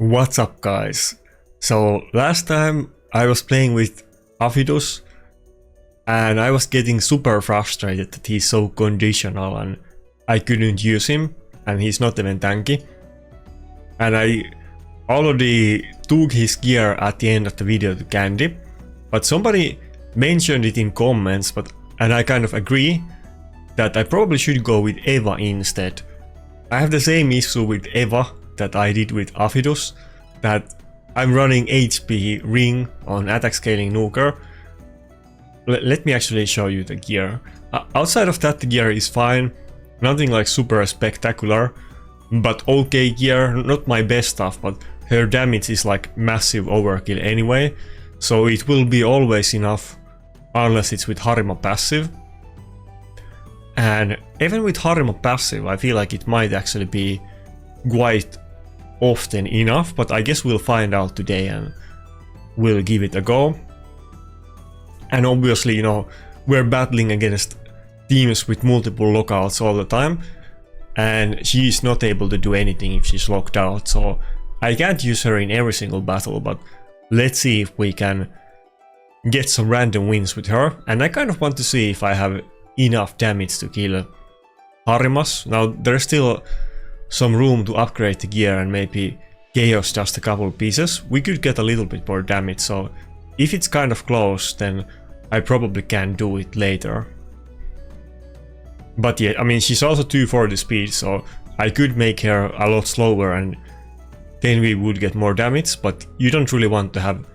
What's up, guys? So last time I was playing with Aphidus and I was getting super frustrated that he's so conditional and I couldn't use him and he's not even tanky. And I already took his gear at the end of the video to Candy, but somebody mentioned it in comments, and I kind of agree that I probably should go with Eva instead. I have the same issue with Eva that I did with Aphidus, that I'm running HP ring on attack scaling nuker. Let me actually show you the gear. Outside of that, the gear is fine, nothing like super spectacular, but okay gear, not my best stuff, but her damage is like massive overkill anyway, so it will be always enough unless it's with Harima passive. And even with Harima passive, I feel like it might actually be quite often enough, but I guess we'll find out today and we'll give it a go. And obviously, you know, we're battling against teams with multiple lockouts all the time, and she's not able to do anything if she's locked out, so I can't use her in every single battle, but let's see if we can get some random wins with her. And I kind of want to see if I have enough damage to kill Harimas. Now there's still some room to upgrade the gear and maybe chaos just a couple pieces. We could get a little bit more damage, so if it's kind of close, then I probably can do it later. But yeah, I mean, she's also 240 speed, so I could make her a lot slower and then we would get more damage, but you don't really want to have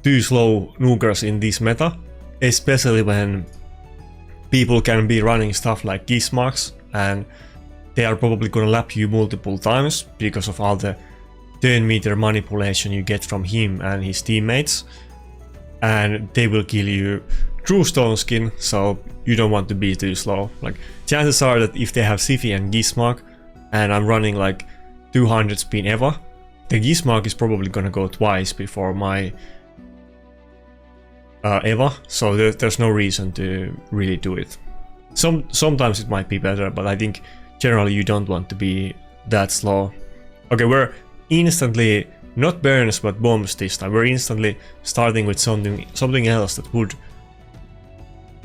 too slow nukers in this meta, especially when people can be running stuff like Gizmarks and they are probably gonna lap you multiple times because of all the turn meter manipulation you get from him and his teammates, and they will kill you through stone skin, so you don't want to be too slow. Like, chances are that if they have Siphi and Gizmark and I'm running like 200 speed Eva, the Gizmark is probably gonna go twice before my Eva, so there's no reason to really do it. Sometimes it might be better, but I think generally you don't want to be that slow. Okay, we're instantly, not burns but bombs this time, we're instantly starting with something else that would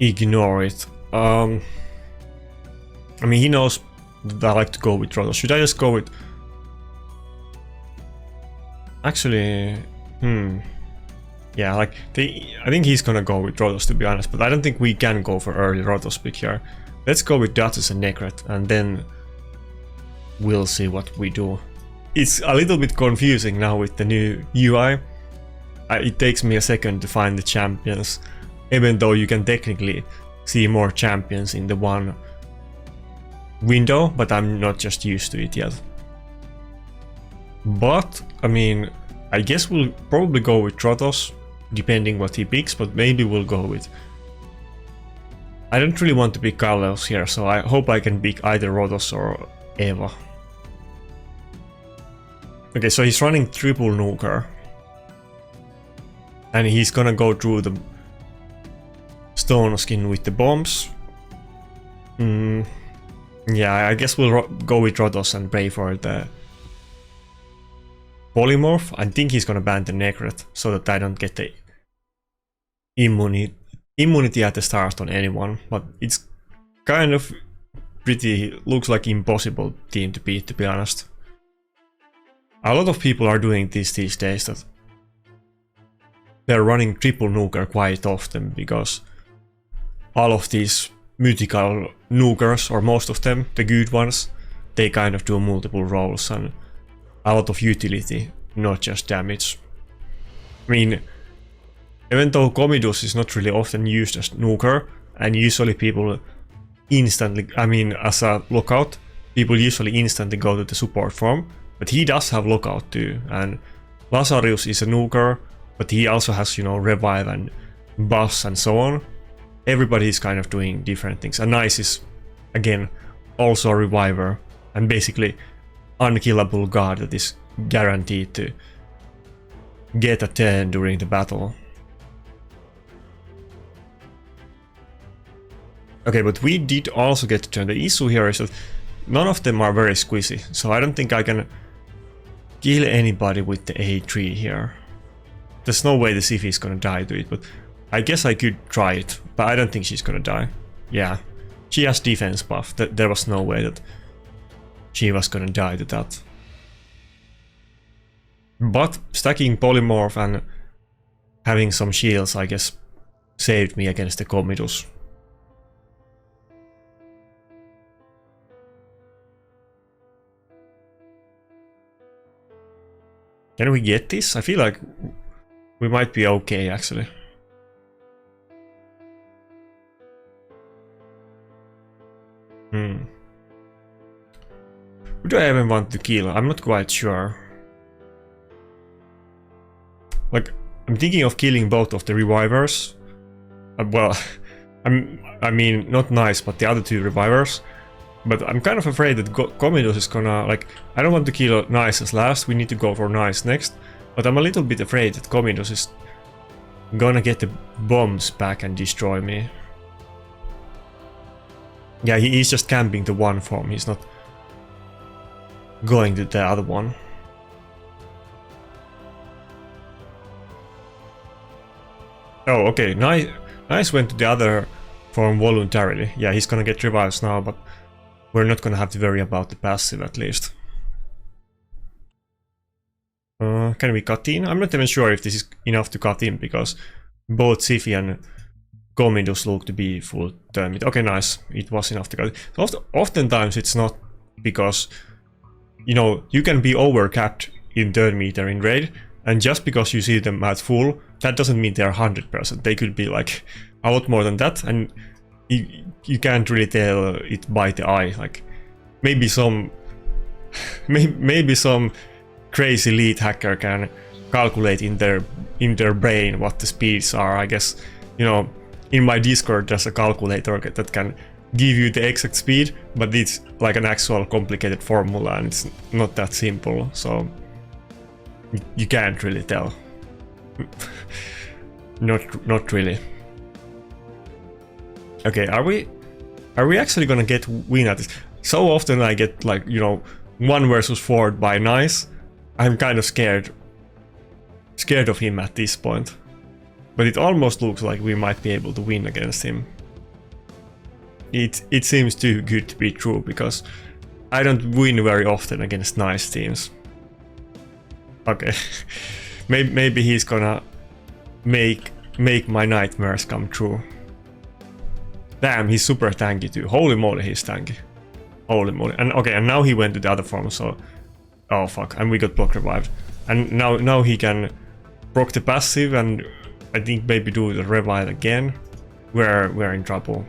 ignore it. I mean, he knows that I like to go with Rotos. Should I just go with... Actually, yeah, like, I think he's gonna go with Rotos, to be honest, but I don't think we can go for early Rotos pick here. Let's go with Datus and Nekret, and then we'll see what we do. It's a little bit confusing now with the new UI. It takes me a second to find the champions, even though you can technically see more champions in the one window, but I'm not just used to it yet. But, I mean, I guess we'll probably go with Rotos, depending what he picks, but maybe we'll go with... I don't really want to pick Kaleos here, so I hope I can pick either Rotos or Eva. Okay, so he's running triple nuker. And he's gonna go through the stone skin with the bombs. Yeah, I guess we'll go with Rotos and pray for the polymorph. I think he's gonna ban the Nekret so that I don't get the immunity at the start on anyone, but it's kind of pretty, looks like impossible team to beat, to be honest. A lot of people are doing this these days, that they're running triple nuker quite often because all of these mythical nukers, or most of them, the good ones, they kind of do multiple roles and a lot of utility, not just damage. I mean, even though Comidus is not really often used as nuker, and usually people instantly, I mean, as a lockout, people usually instantly go to the support form, but he does have lockout too, and Lazarus is a nuker, but he also has, you know, revive and buffs and so on. Everybody is kind of doing different things. And Nice is, again, also a reviver, and basically unkillable god that is guaranteed to get a turn during the battle. Okay, but we did also get a turn. The issue here is that none of them are very squishy, so I don't think I can kill anybody with the A3 here. There's no way the Siphi is gonna die to it, but I guess I could try it, but I don't think she's gonna die. Yeah, she has defense buff. There was no way that she was gonna die to that. But stacking polymorph and having some shields, I guess, saved me against the Comidus. Can we get this? I feel like we might be okay, actually. Who do I even want to kill? I'm not quite sure. Like, I'm thinking of killing both of the revivers. Well, I mean, not nice, but the other two revivers. But I'm kind of afraid that Comidus is gonna, like, I don't want to kill Nice as last, we need to go for Nice next. But I'm a little bit afraid that Comidus is gonna get the bombs back and destroy me. Yeah, he is just camping the one form, he's not going to the other one. Oh, okay, Nice went to the other form voluntarily. Yeah, he's gonna get revives now, but we're not gonna have to worry about the passive at least. Can we cut in? I'm not even sure if this is enough to cut in, because both Siphi and Comidus look to be full turn. Okay, nice. It was enough to cut. Oftentimes it's not, because, you know, you can be overcapped in turn meter in raid, and just because you see them at full, that doesn't mean they're 100%. They could be like a lot more than that, and you can't really tell it by the eye. Like, maybe some crazy lead hacker can calculate in their brain what the speeds are. I guess, you know, in my Discord there's a calculator that can give you the exact speed, but it's like an actual complicated formula and it's not that simple, so you can't really tell. Not really. Okay, are we actually gonna get win at this? So often I get, like, you know, 1 versus 4 by Nice. I'm kind of scared of him at this point. But it almost looks like we might be able to win against him. It seems too good to be true, because I don't win very often against Nice teams. Okay. Maybe he's gonna make my nightmares come true. Damn, he's super tanky too. Holy moly, he's tanky. Holy moly. And okay, and now he went to the other form, so... Oh fuck, and we got block revived. And now he can proc the passive and I think maybe do the revive again. We're in trouble.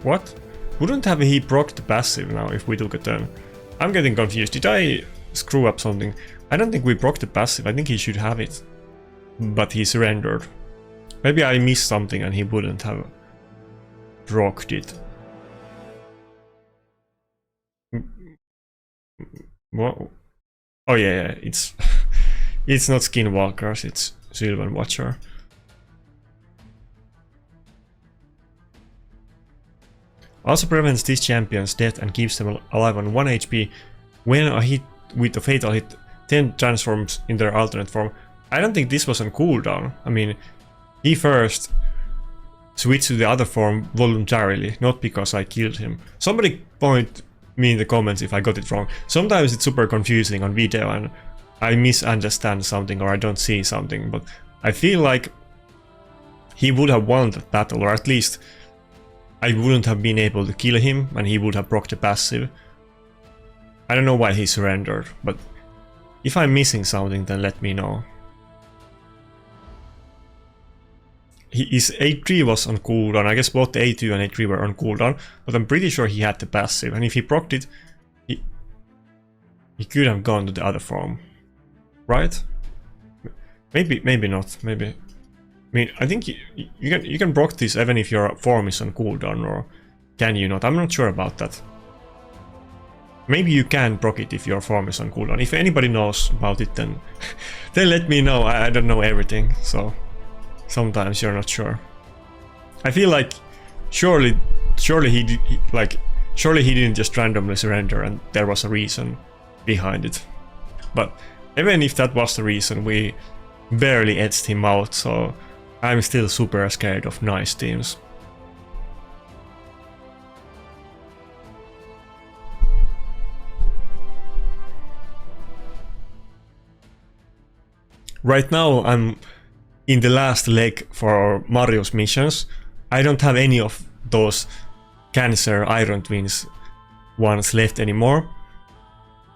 What? Wouldn't have he proc the passive now if we took a turn? I'm getting confused. Did I screw up something? I don't think we proc the passive. I think he should have it. But he surrendered. Maybe I missed something and he wouldn't have procced it. What? Oh yeah, it's it's not Skinwalkers, it's Sylvan Watcher. Also prevents these champions' death and keeps them alive on 1 HP when a hit with a fatal hit 10 transforms in their alternate form. I don't think this was on cooldown. I mean, he first switched to the other form voluntarily, not because I killed him. Somebody point me in the comments if I got it wrong. Sometimes it's super confusing on video and I misunderstand something or I don't see something, but I feel like he would have won that battle, or at least I wouldn't have been able to kill him and he would have procced the passive. I don't know why he surrendered, but if I'm missing something then let me know. His A3 was on cooldown. I guess both the A2 and A3 were on cooldown, but I'm pretty sure he had the passive, and if he procced it, he could have gone to the other form, right? Maybe not. Maybe. I mean, I think you can proc this even if your form is on cooldown, or can you not? I'm not sure about that. Maybe you can proc it if your form is on cooldown. If anybody knows about it, then let me know. I don't know everything, so. sometimes you're not sure. I feel like surely he didn't just randomly surrender and there was a reason behind it. But even if that was the reason, we barely edged him out, so I'm still super scared of nice teams. Right now I'm in the last leg for Mario's missions. I don't have any of those Cancer Iron Twins ones left anymore.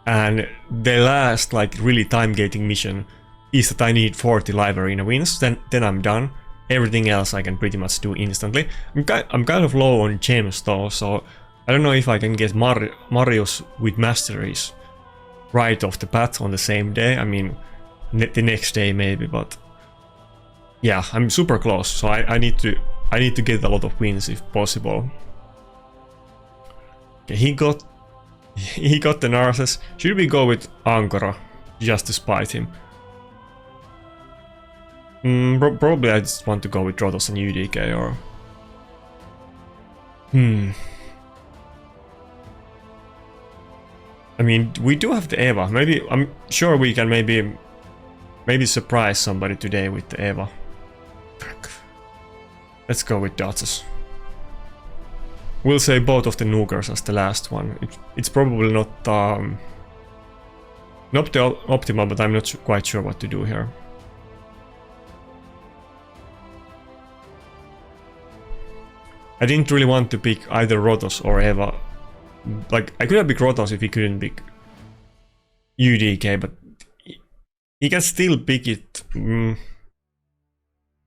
And the last like really time gating mission is that I need 40 live arena wins, then I'm done. Everything else I can pretty much do instantly. I'm kind of low on gems though, so I don't know if I can get Mario's with masteries right off the bat on the same day. I mean, the next day maybe, but yeah, I'm super close, so I need to get a lot of wins if possible. Okay, he got the Narses. Should we go with Ankara just to spite him? Probably I just want to go with Rotos and UDK or... I mean, we do have the Eva. Maybe, I'm sure we can maybe surprise somebody today with the Eva. Let's go with Datus. We'll say both of the Nukers as the last one. It's probably not the optimal, but I'm not quite sure what to do here. I didn't really want to pick either Rotos or Eva. Like, I could have picked Rotos if he couldn't pick UDK, but he can still pick it.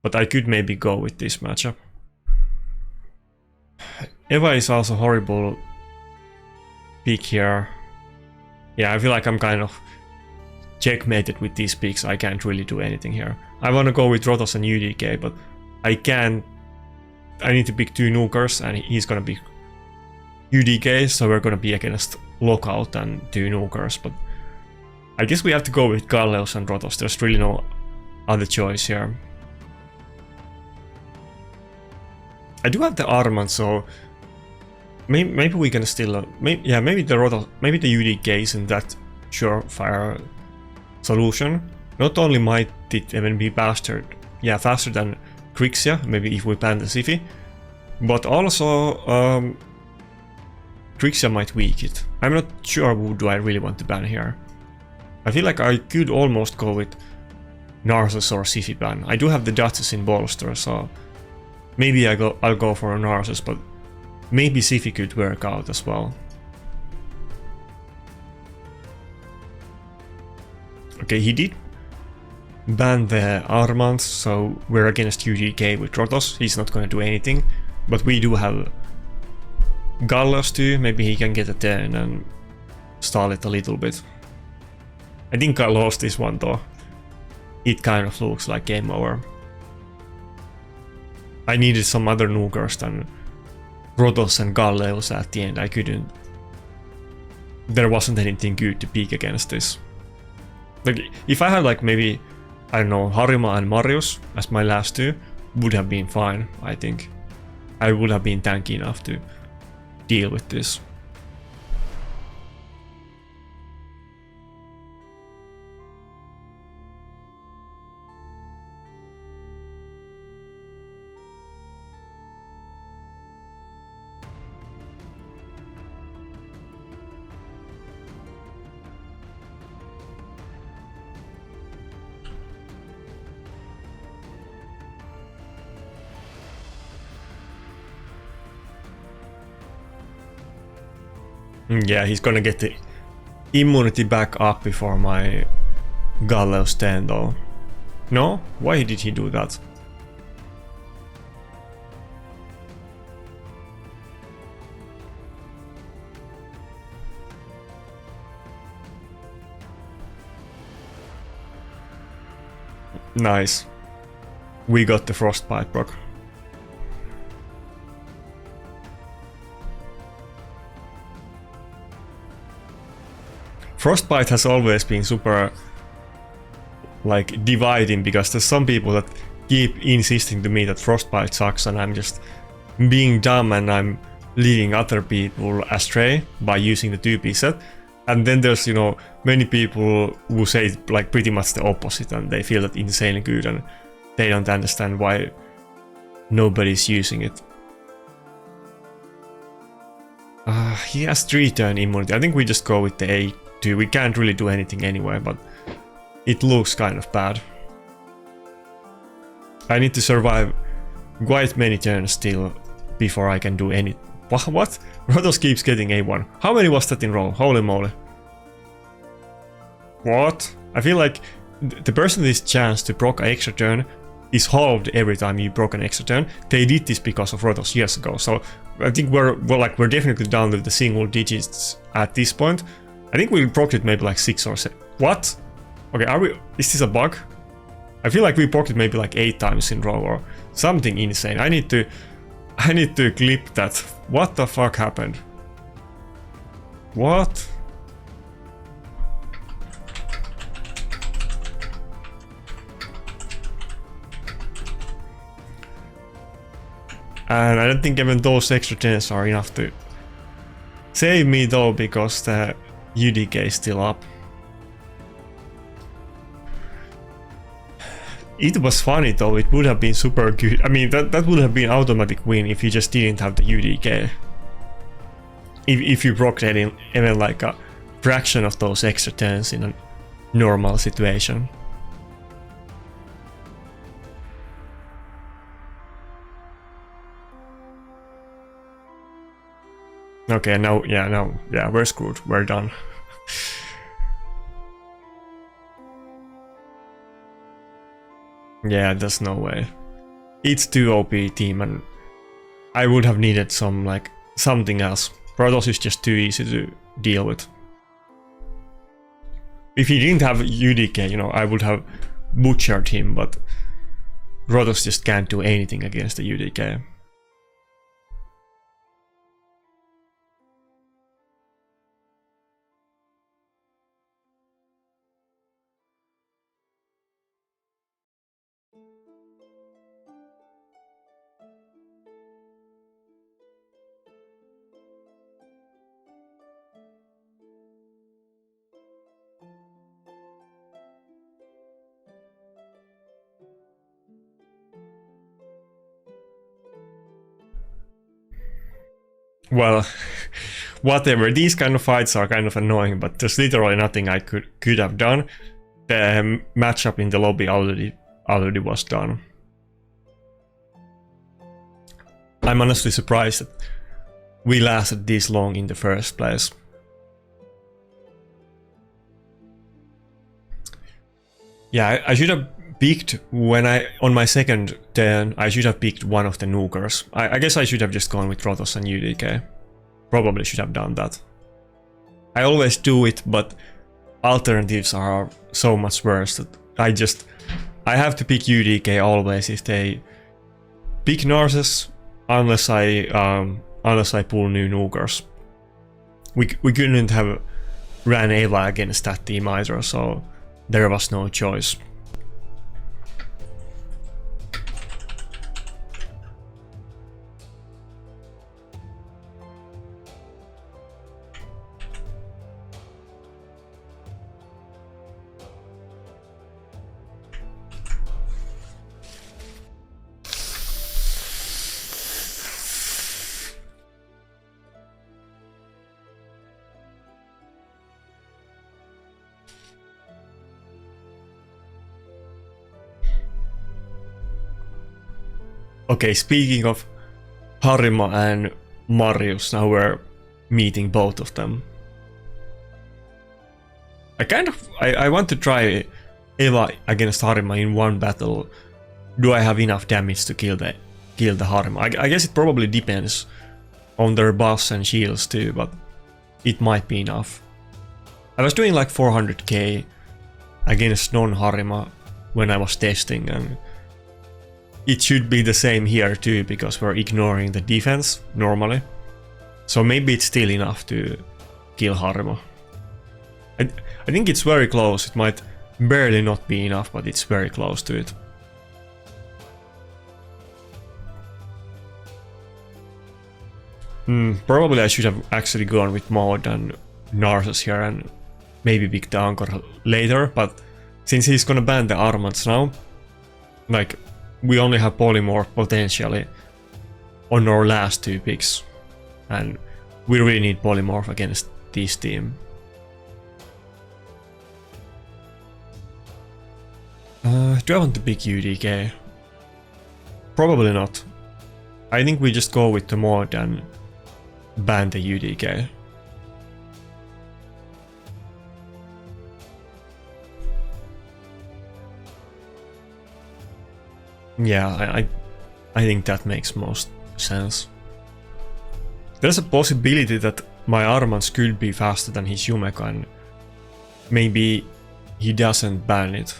But I could maybe go with this matchup. Eva is also horrible pick here. Yeah, I feel like I'm kind of checkmated with these picks. I can't really do anything here. I want to go with Rotos and UDK, but I can't. I need to pick two Nukers, and he's gonna pick UDK, so we're gonna be against Lockout and two Nukers, but I guess we have to go with Galleos and Rotos. There's really no other choice here. I do have the Armand, so maybe we can still... maybe the Rotos, maybe the UDK isn't that surefire solution. Not only might it even be faster than Grixia, maybe if we ban the Siphi, but also Grixia might weak it. I'm not sure who do I really want to ban here. I feel like I could almost go with Narses or Siphi ban. I do have the Duchess in bolster, so maybe I'll go for a Narses, but maybe Siphi could work out as well. Okay, he did ban the Armand, so we're against UDK with Rotos. He's not gonna do anything, but we do have Galleos too. Maybe he can get a 10 and stall it a little bit. I think I lost this one though. It kind of looks like game over. I needed some other Nukers than Rotos and Galleos at the end. I couldn't... There wasn't anything good to pick against this. Like, if I had like maybe, I don't know, Harima and Marius as my last two, would have been fine, I think. I would have been tanky enough to deal with this. Yeah, he's gonna get the immunity back up before my Galleos 10 though. No? Why did he do that? Nice. We got the Frostbite proc. Frostbite has always been super like dividing, because there's some people that keep insisting to me that Frostbite sucks and I'm just being dumb and I'm leading other people astray by using the 2-piece set. And then there's, you know, many people who say like pretty much the opposite and they feel that insanely good and they don't understand why nobody's using it. He has 3-turn immunity. I think we just go with the A2. We can't really do anything anyway, but it looks kind of bad. I need to survive quite many turns still before I can do any... What? Rotos keeps getting A1. How many was that in row? Holy moly. What? I feel like the percentage chance to proc an extra turn is halved every time you proc an extra turn. They did this because of Rotos years ago, so I think we're definitely down to the single digits at this point. I think we procced it maybe like 6 or 7. What? Okay, is this a bug? I feel like we procced it maybe like 8 times in row or something insane. I need to clip that. What the fuck happened? What? And I don't think even those extra turns are enough to save me though, because the UDK is still up. It was funny though, it would have been super good. I mean, that would have been automatic win if you just didn't have the UDK. If you proc even like a fraction of those extra turns in a normal situation. Okay, now, we're screwed. We're done. Yeah, there's no way. It's too OP team, and I would have needed something else. Protoss is just too easy to deal with. If he didn't have UDK, you know, I would have butchered him, but Protoss just can't do anything against the UDK. Well, whatever, these kind of fights are kind of annoying, but there's literally nothing I could have done. The matchup in the lobby already was done. I'm honestly surprised that we lasted this long in the first place. Yeah, I should have picked on my second turn, I should have picked one of the nukers. I guess I should have just gone with Protoss and UDK. Probably should have done that. I always do it, but alternatives are so much worse that I have to pick UDK always if they pick Narses, unless I pull new nukers. We couldn't have ran Eva against that team either, so there was no choice. Okay, speaking of Harima and Marius, now we're meeting both of them. I want to try Eva against Harima in one battle. Do I have enough damage to kill the Harima? I guess it probably depends on their buffs and shields too, but it might be enough. I was doing like 400k against non-Harima when I was testing, and it should be the same here too, because we're ignoring the defense normally. So maybe it's still enough to kill Harima. I think it's very close. It might barely not be enough, but it's very close to it. Probably I should have actually gone with Maud and Narsus here and maybe pick the Anchor later, but since he's gonna ban the Armants now, like, we only have Polymorph potentially on our last 2 picks, and we really need Polymorph against this team. Do I want to pick UDK? Probably not. I think we just go with the mod and ban the UDK. Yeah, I think that makes most sense. There's a possibility that my Armans could be faster than his Yumeko and maybe he doesn't ban it.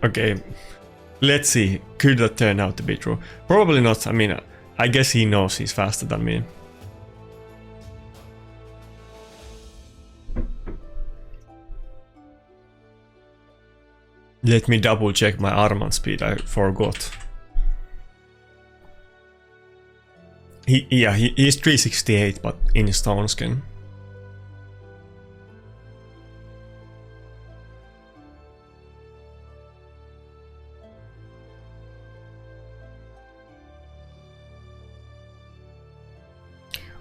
Okay, let's see, could that turn out to be true? Probably not, I mean, I guess he knows he's faster than me. Let me double check my Armand speed, I forgot. He's 368, but in stone skin.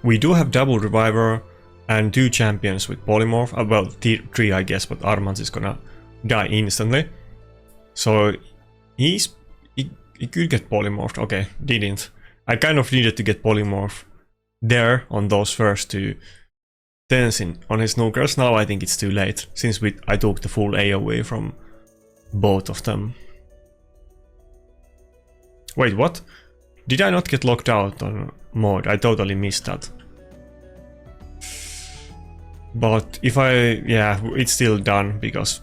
We do have double reviver and 2 champions with polymorph. Well, 3 I guess, but Armand is gonna die instantly. So he could get polymorphed. Okay, didn't. I kind of needed to get polymorph there on those first 2 turns on his snookers. Now I think it's too late, since I took the full AoE from both of them. Wait, what? Did I not get locked out on mod? I totally missed that. But if yeah, it's still done because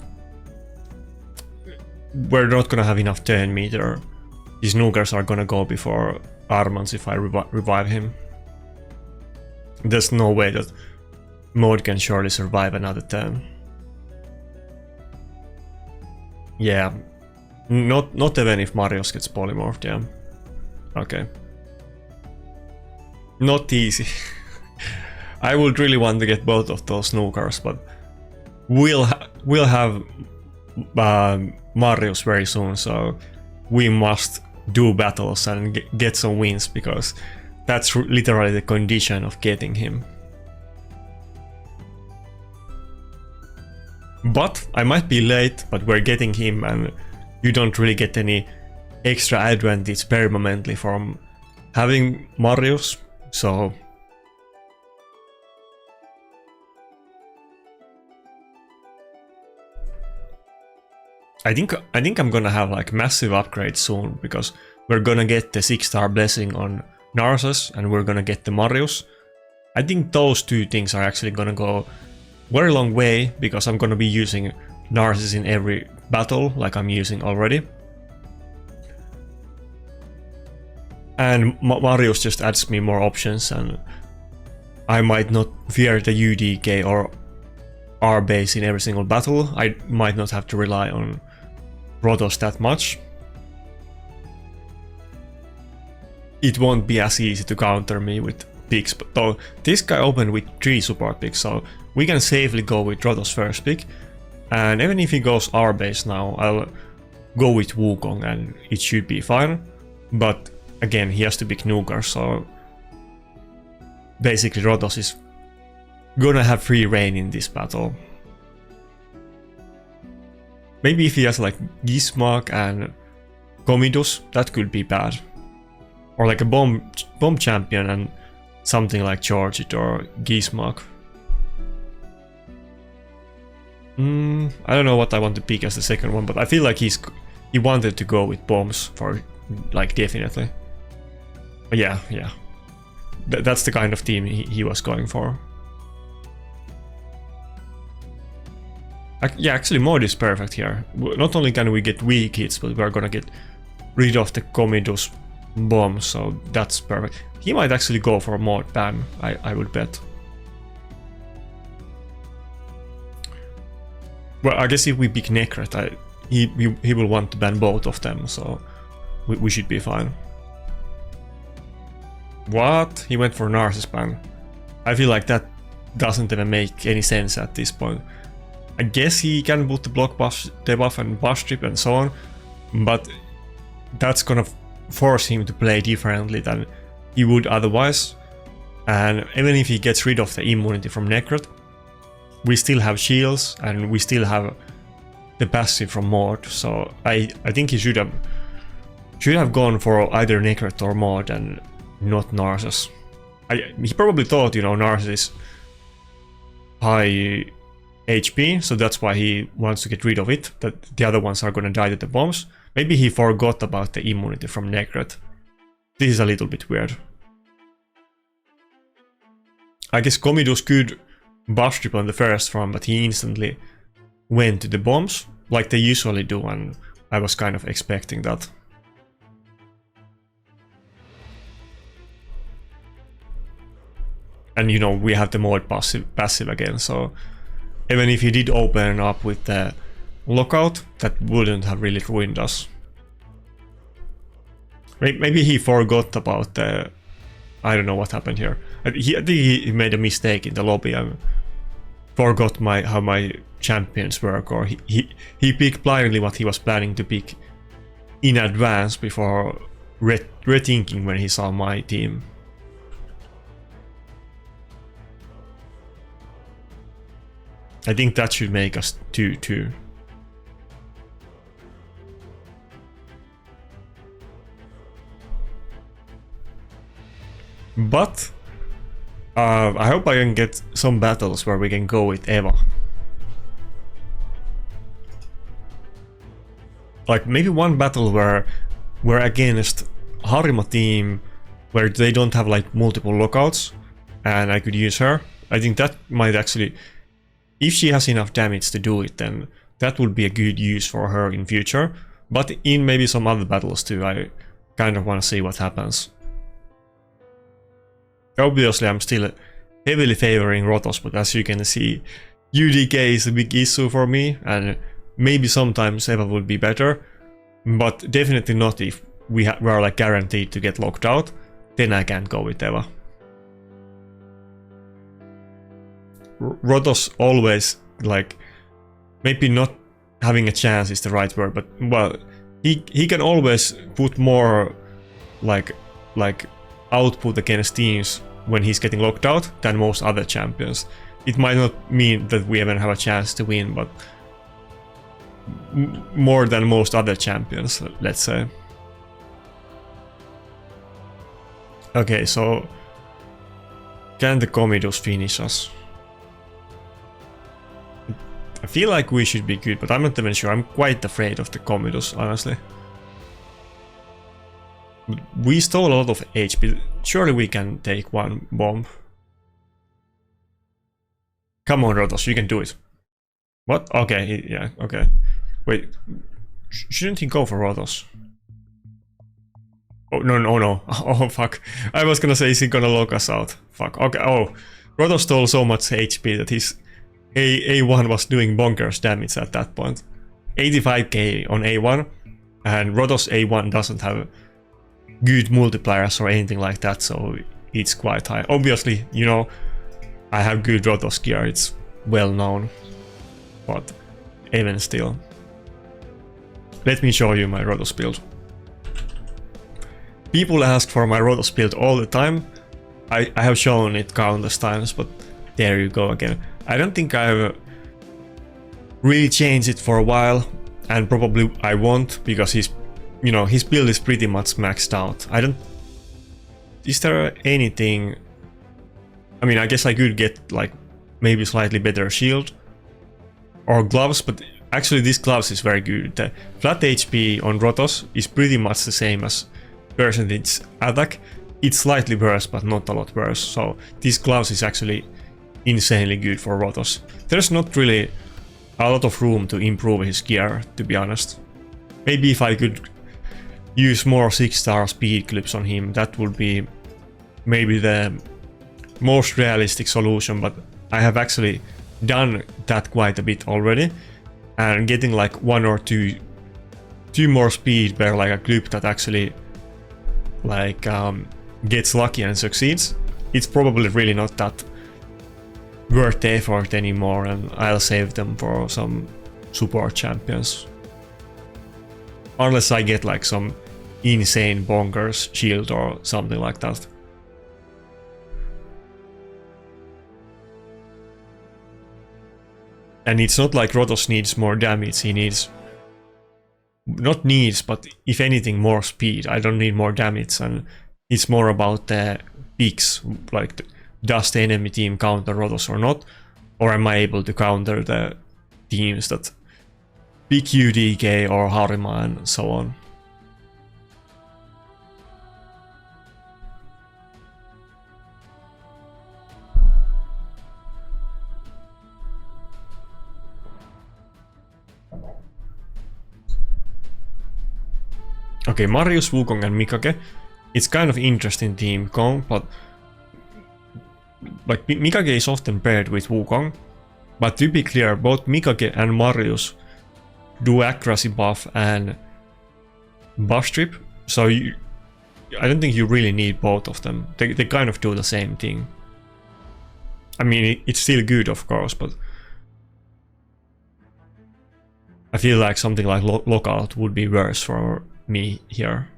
we're not gonna have enough turn meter. These snookers are gonna go before Armans if I revive him. There's no way that mod can surely survive another turn. Yeah, not even if Marius gets polymorphed, yeah. Okay. Not easy. I would really want to get both of those snookers, but we'll have Marius very soon, so we must do battles and get some wins, because that's literally the condition of getting him. But I might be late, but we're getting him, and you don't really get any extra advantage permanently from having Marius, so I think I'm gonna have like massive upgrades soon, because we're gonna get the 6-star blessing on Narsus and we're gonna get the Marius. I think those 2 things are actually gonna go very long way, because I'm gonna be using Narsus in every battle like I'm using already. And Marius just adds me more options, and I might not fear the UDK or R base in every single battle. I might not have to rely on Protoss that much. It won't be as easy to counter me with picks, but though this guy opened with 3 support picks, so we can safely go with Protoss first pick. And even if he goes R base now, I'll go with Wukong and it should be fine. But again, he has to pick Nuker, so basically Protoss is gonna have free reign in this battle. Maybe if he has like Gizmak and Comidus, that could be bad. Or like a bomb champion and something like Georgit or Gizmak. I don't know what I want to pick as the second one, but I feel like he wanted to go with bombs for like definitely. But yeah. That's the kind of team he was going for. Yeah, actually mod is perfect here. Not only can we get weak hits, but we're gonna get rid of the Comidus bomb, so that's perfect. He might actually go for a mod ban, I would bet. Well, I guess if we pick Nakarada, he will want to ban both of them, so we should be fine. What? He went for Narcissus ban. I feel like that doesn't even make any sense at this point. I guess he can put the block buff, debuff and buff strip and so on, but that's gonna force him to play differently than he would otherwise. And even if he gets rid of the immunity from Nakarada, we still have shields and we still have the passive from Mod, so I think he should have gone for either Nakarada or Mod and not Narcissus. He probably thought, you know, Narcissus is high HP, so that's why he wants to get rid of it, that the other ones are gonna die to the bombs. Maybe he forgot about the immunity from Nakarada. This is a little bit weird. I guess Commodus could buff strip on the first run, but he instantly went to the bombs, like they usually do, and I was kind of expecting that. And you know, we have the mod passive again, so even if he did open up with the lockout, that wouldn't have really ruined us. Maybe he forgot about the... I don't know what happened here. I think he made a mistake in the lobby and forgot how my champions work, or he picked blindly what he was planning to pick in advance before rethinking when he saw my team. I think that should make us 2-2. But I hope I can get some battles where we can go with Eva. Like maybe one battle where we're against Harima team where they don't have like multiple lockouts and I could use her. I think that might actually, if she has enough damage to do it, then that would be a good use for her in future. But in maybe some other battles too, I kind of want to see what happens. Obviously I'm still heavily favoring Rotos, but as you can see, UDK is a big issue for me, and maybe sometimes Eva would be better, but definitely not if we are like guaranteed to get locked out, then I can't go with Eva. Rotos always, like, maybe not having a chance is the right word, but well, he can always put more like output against teams when he's getting locked out than most other champions. It might not mean that we even have a chance to win, but more than most other champions, let's say. Okay, so can the Commodus finish us? I feel like we should be good, but I'm not even sure. I'm quite afraid of the Commodus, honestly. We stole a lot of HP. Surely we can take one bomb. Come on, Rotos, you can do it. What? Okay, yeah, okay. Wait, shouldn't he go for Rotos? Oh, no. Oh, fuck. I was gonna say, is he gonna lock us out? Fuck, okay, oh. Rotos stole so much HP that his A1 was doing bonkers damage at that point. 85k on A1, and Rotos A1 doesn't have good multipliers or anything like that, so it's quite high. Obviously, you know, I have good Rotos gear, it's well known, but even still. Let me show you my Rotos build. People ask for my Rotos build all the time. I have shown it countless times, but there you go again. I don't think I've really changed it for a while, and probably I won't, because his build is pretty much maxed out. Is there anything... I mean, I guess I could get like maybe slightly better shield or gloves, but actually this gloves is very good. The flat HP on Rotos is pretty much the same as percentage attack. It's slightly worse, but not a lot worse. So this gloves is actually insanely good for Rotos. There's not really a lot of room to improve his gear, to be honest. Maybe if I could use more 6-star speed clips on him. That would be maybe the most realistic solution, but I have actually done that quite a bit already, and getting like 1 or 2 more speed per like a clip that actually like gets lucky and succeeds, it's probably really not that worth the effort anymore, and I'll save them for some support champions. Unless I get like some insane bonkers shield or something like that. And it's not like Rotos needs more damage, he needs... Not needs, but if anything more speed. I don't need more damage, and it's more about the picks, like does the enemy team counter Rotos or not, or am I able to counter the teams that pick UDK or Harima and so on. Okay, Marius, Wukong and Mikage. It's kind of interesting team comp, but like Mikage is often paired with Wukong, but to be clear, both Mikage and Marius do accuracy buff and buff strip, so I don't think you really need both of them. They kind of do the same thing. I mean, it's still good, of course, but I feel like something like Lockout would be worse for me here.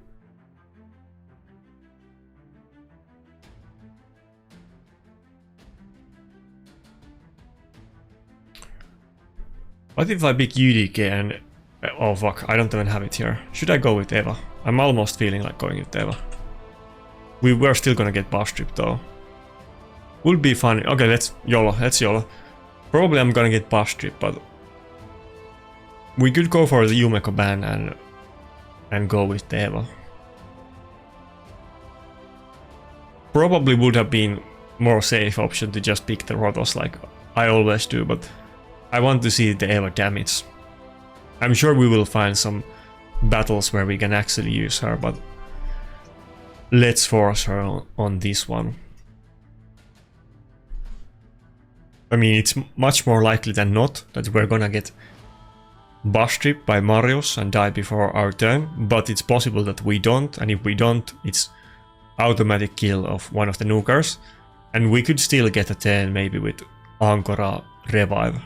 What if I pick UDK and... oh fuck, I don't even have it here. Should I go with Eva? I'm almost feeling like going with Eva. We're still gonna get buff strip though. Would be funny. Okay, let's YOLO, let's YOLO. Probably I'm gonna get buff strip, but... we could go for the Yumeko ban and go with the Eva. Probably would have been more safe option to just pick the Rotos like I always do, but I want to see the Eva damage. I'm sure we will find some battles where we can actually use her, but let's force her on this one. I mean, it's much more likely than not that we're gonna get buff strip by Marius and die before our turn, but it's possible that we don't, and if we don't, it's automatic kill of one of the nukers, and we could still get a turn maybe with Ankora revive.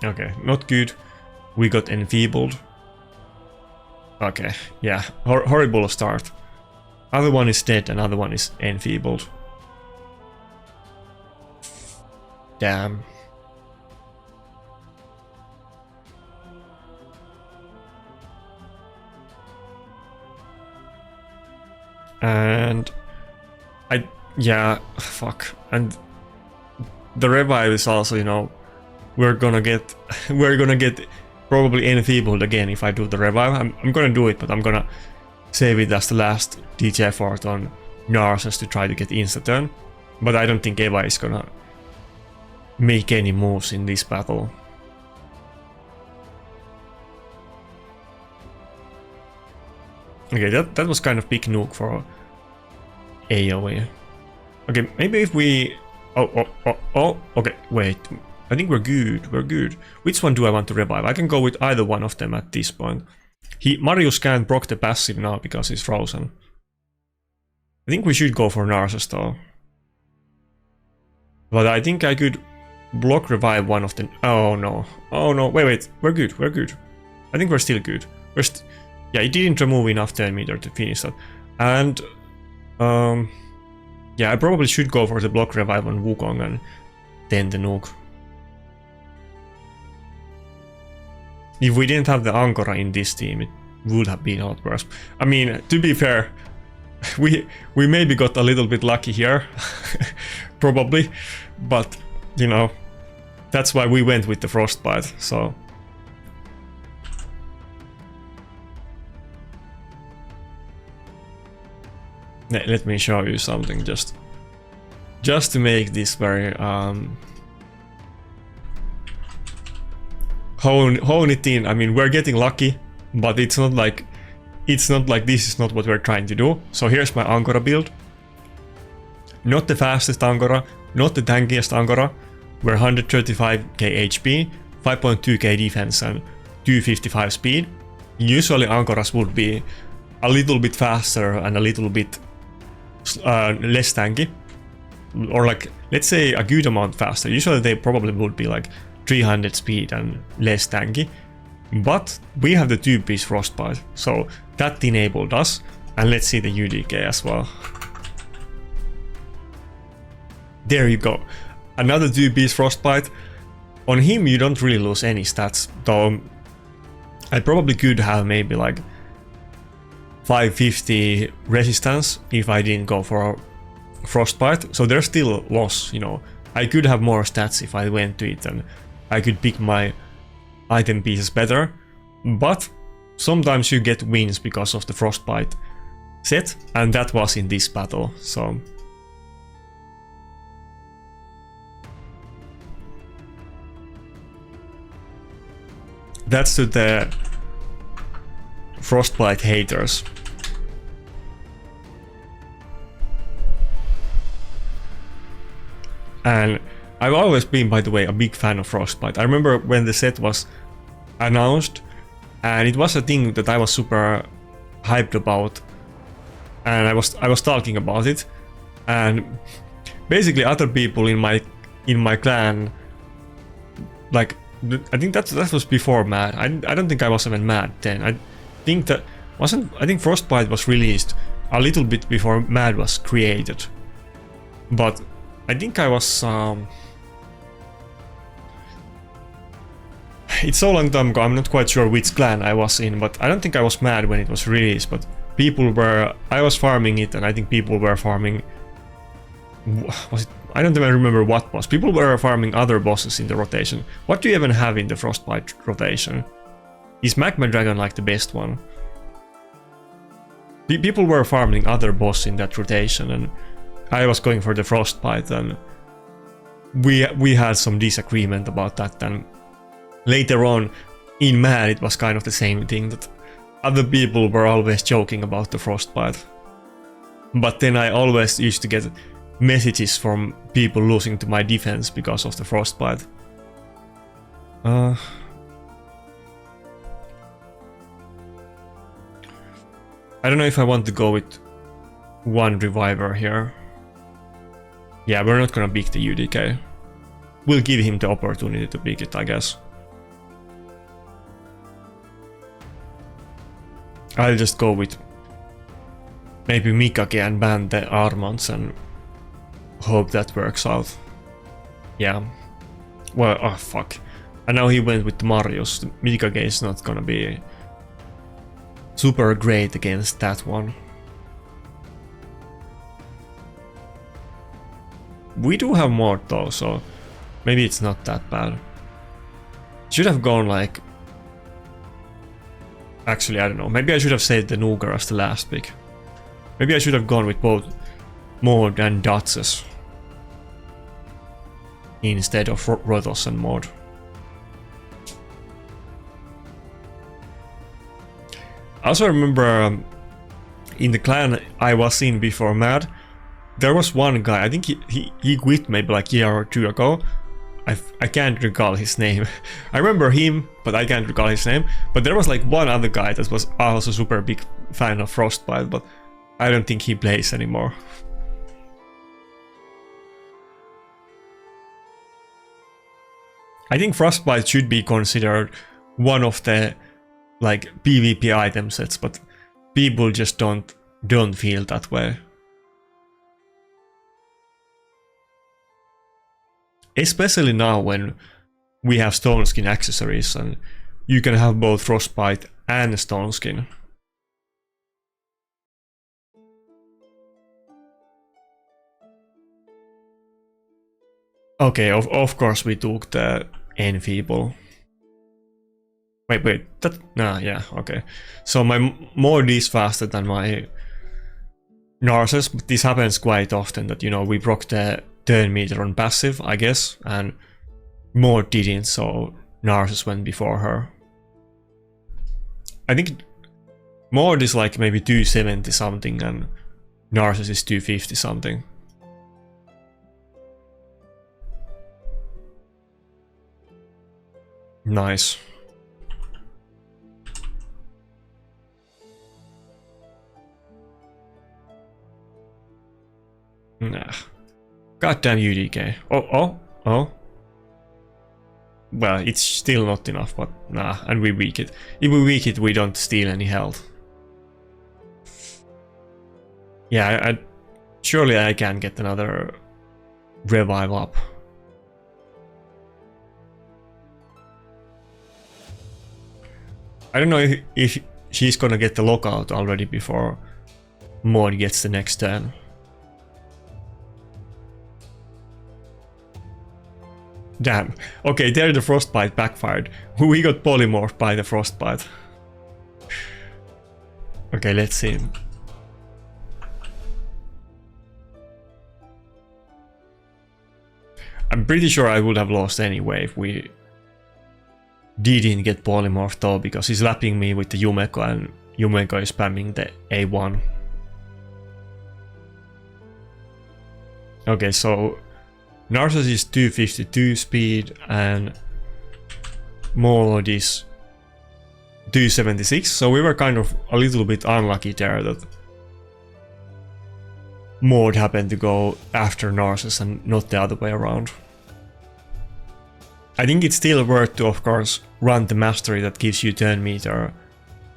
Okay, not good. We got enfeebled. Okay, yeah, horrible start. Other one is dead, another one is enfeebled. Damn. And yeah, fuck. And the revive is also, you know, we're gonna get probably enfeebled again if I do the revive. I'm gonna do it, but I'm gonna save it as the last DJ effort on Narses to try to get insta turn. But I don't think Eva is gonna make any moves in this battle. Okay, that was kind of big nuke for AoE. Okay, maybe if we... oh, okay, wait. I think we're good. Which one do I want to revive? I can go with either one of them at this point. Marius can't proc the passive now because he's frozen. I think we should go for Narses though. But I think I could block revive one of them. Oh no, wait, we're good. I think we're still good. Yeah, it didn't remove enough 10 meter to finish that. And yeah, I probably should go for the block revive on Wukong and then the nuke. If we didn't have the Ankora in this team, it would have been a lot worse. I mean, to be fair, we maybe got a little bit lucky here, probably, but you know, that's why we went with the Frostbite, so... Let me show you something, just to make this very... hone it in. I mean, we're getting lucky, but it's not like this is not what we're trying to do. So here's my Angora build. Not the fastest Angora, not the tankiest Angora. We're 135k HP, 5.2k defense and 255 speed. Usually Angoras would be a little bit faster and a little bit less tanky. Or like, let's say a good amount faster. Usually they probably would be like 300 speed and less tanky. But we have the 2-piece Frostbite, so that enabled us. And let's see the UDK as well. There you go. Another 2-piece Frostbite. On him you don't really lose any stats, though I probably could have maybe like 550 resistance if I didn't go for a Frostbite, so there's still loss, you know. I could have more stats if I went to it and I could pick my item pieces better, but sometimes you get wins because of the Frostbite set, and that was in this battle, so... That's to the Frostbite haters. And I've always been, by the way, a big fan of Frostbite. I remember when the set was announced, and it was a thing that I was super hyped about, and I was talking about it, and basically other people in my clan, like, I think that was before Mad. I don't think I was even Mad then. I think Frostbite was released a little bit before Mad was created, but I think I was it's so long time ago, I'm not quite sure which clan I was in, but I don't think I was Mad when it was released, but I was farming it, and I think people were farming, I don't even remember what boss. People were farming other bosses in the rotation. What do you even have in the Frostbite rotation? Is Magma Dragon like the best one? People were farming other boss in that rotation, and I was going for the Frostbite, and we had some disagreement about that, and later on in Mad it was kind of the same thing, that other people were always joking about the Frostbite. But then I always used to get messages from people losing to my defense because of the Frostbite. I don't know if I want to go with one reviver here. Yeah, we're not gonna pick the UDK. We'll give him the opportunity to pick it, I guess. I'll just go with maybe Mikage and ban the Armands and hope that works out. Yeah. Well, oh fuck. And now he went with Marius. Mikage is not gonna be super great against that one. We do have more though, so maybe it's not that bad. Should have gone like... Actually, I don't know. Maybe I should have saved the Nugar as the last pick. Maybe I should have gone with both Maud and Duchess instead of Rotos and Maud. I also remember in the clan I was in before Mad, there was one guy, I think he quit maybe like a year or two ago. I can't recall his name. I remember him, but I can't recall his name. But there was like one other guy that was also super big fan of Frostbite, but I don't think he plays anymore. I think Frostbite should be considered one of the like PvP item sets, but people just don't feel that way. Especially now when we have Stone Skin accessories and you can have both Frostbite and Stone Skin. Okay, of course we took the Enfeeble. Wait, yeah, okay. So my Maud is faster than my Narses, but this happens quite often that, you know, we proc the turn meter on passive, I guess, and Maud didn't, so Narcissus went before her. I think Maud is like maybe 270 something and Narcissus is 250 something. Nice. Nah. Goddamn UDK. Oh. Well, it's still not enough, but nah, and we weak it. If we weak it, we don't steal any health. Yeah, surely I can get another revive up. I don't know if she's gonna get the lockout already before Maud gets the next turn. Damn. Okay, there the Frostbite backfired. We got polymorphed by the Frostbite. Okay, let's see. I'm pretty sure I would have lost anyway if we didn't get polymorphed though, because he's lapping me with the Yumeko and Yumeko is spamming the A1. Okay, so Narcissus is 252 speed and Maud is 276, so we were kind of a little bit unlucky there that Maud happened to go after Narcissus and not the other way around. I think it's still worth to, of course, run the mastery that gives you turn meter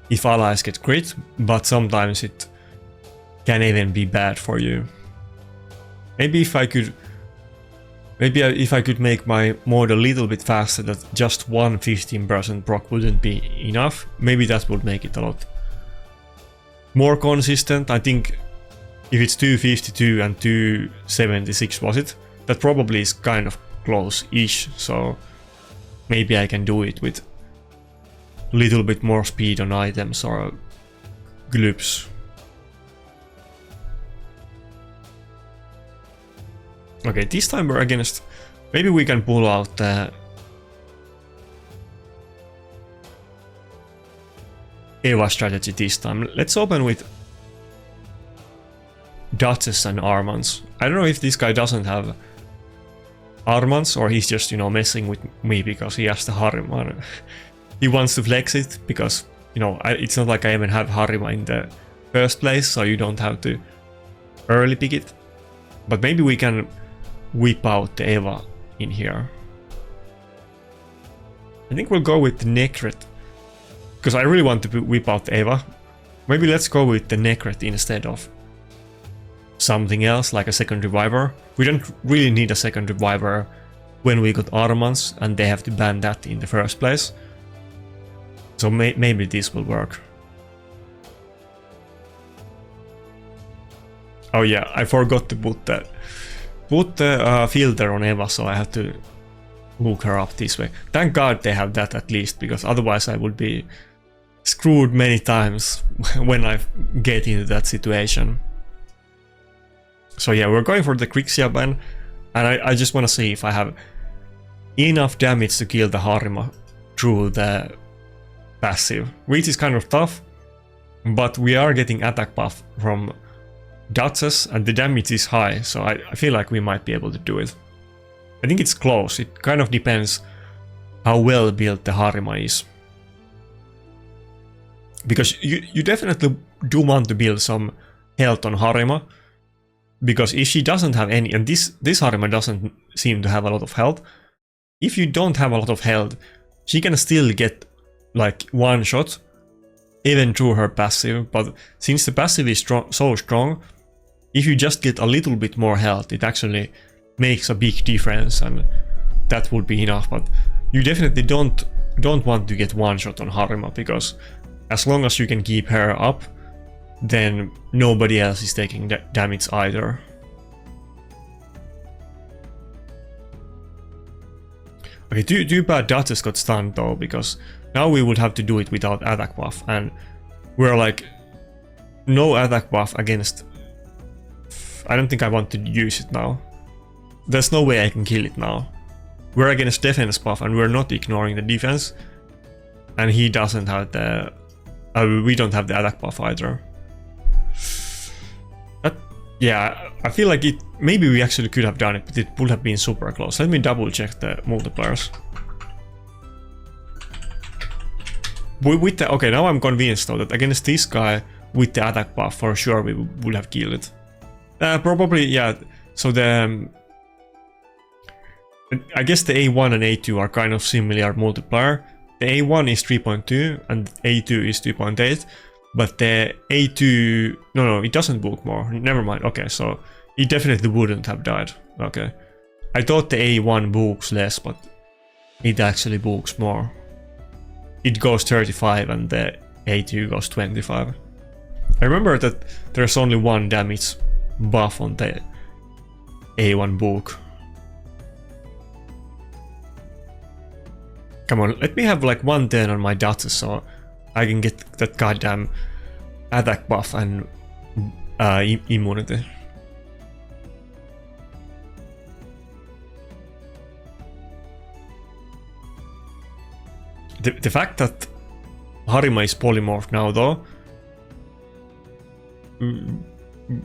if allies get crit, but sometimes it can even be bad for you. Maybe if I could make my Maud a little bit faster, that just one 15% proc wouldn't be enough, maybe that would make it a lot more consistent. I think if it's 252 and 276 was it, that probably is kind of close-ish, so maybe I can do it with a little bit more speed on items or gloops. Okay, this time we're against... Maybe we can pull out the Eva strategy this time. Let's open with Duchess and Armans. I don't know if this guy doesn't have Armans or he's just, you know, messing with me because he has the Harima. He wants to flex it because, you know, it's not like I even have Harima in the first place, so you don't have to early pick it. But maybe we can whip out the Eva in here. I think we'll go with the Necret, because I really want to whip out the Eva. Maybe let's go with the Necret instead of something else, like a second reviver. We don't really need a second reviver when we got Armans, and they have to ban that in the first place. So maybe this will work. Oh yeah, I forgot to put the filter on Eva, so I have to hook her up this way. Thank God they have that at least, because otherwise I would be screwed many times when I get into that situation. So yeah, we're going for the Krixia ban, and I just want to see if I have enough damage to kill the Harima through the passive, which is kind of tough, but we are getting attack buff from Duchess and the damage is high, so I feel like we might be able to do it. I think it's close, it kind of depends how well built the Harima is. Because you definitely do want to build some health on Harima, because if she doesn't have any, and this Harima doesn't seem to have a lot of health, if you don't have a lot of health, she can still get like one shot, even through her passive, but since the passive is so strong, if you just get a little bit more health, it actually makes a big difference, and that would be enough. But you definitely don't want to get one shot on Harima, because as long as you can keep her up, then nobody else is taking damage either. Okay, too bad Duchess got stunned though, because now we would have to do it without attack buff, and we're like no attack buff against... I don't think I want to use it now. There's no way I can kill it now. we're against defense buff and we're not ignoring the defense. And he doesn't have the... we don't have the attack buff either. That, yeah, I feel like it... Maybe we actually could have done it, but it would have been super close. Let me double check the multipliers. With the... Okay, now I'm convinced though that against this guy with the attack buff, for sure we would have killed it. Probably, yeah. So the... I guess the A1 and A2 are kind of similar multiplier. The A1 is 3.2 and A2 is 2.8, but the A2... No, it doesn't book more. Never mind. Okay, so it definitely wouldn't have died. Okay. I thought the A1 books less, but it actually books more. It goes 35 and the A2 goes 25. I remember that there's only one damage buff on the A1 book. Come on, let me have like 1 turn on my Duchess so I can get that goddamn attack buff and immunity. The fact that Harima is polymorphed now though,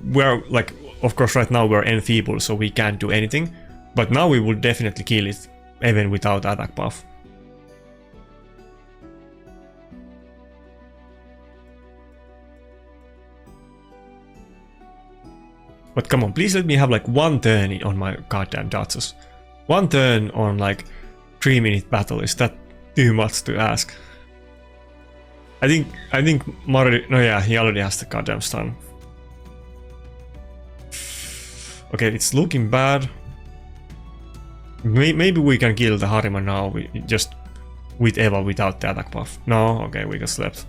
we're like, of course right now we're enfeebled so we can't do anything, but now we would definitely kill it even without attack buff. But come on, please let me have like 1 turn on my goddamn Duchess. 1 turn on like 3-minute battle, is that too much to ask? I think Mario... No, yeah, he already has the goddamn stun. Okay, it's looking bad. Maybe we can kill the Harima now, just with Eva without the attack buff. No, okay, we got slept.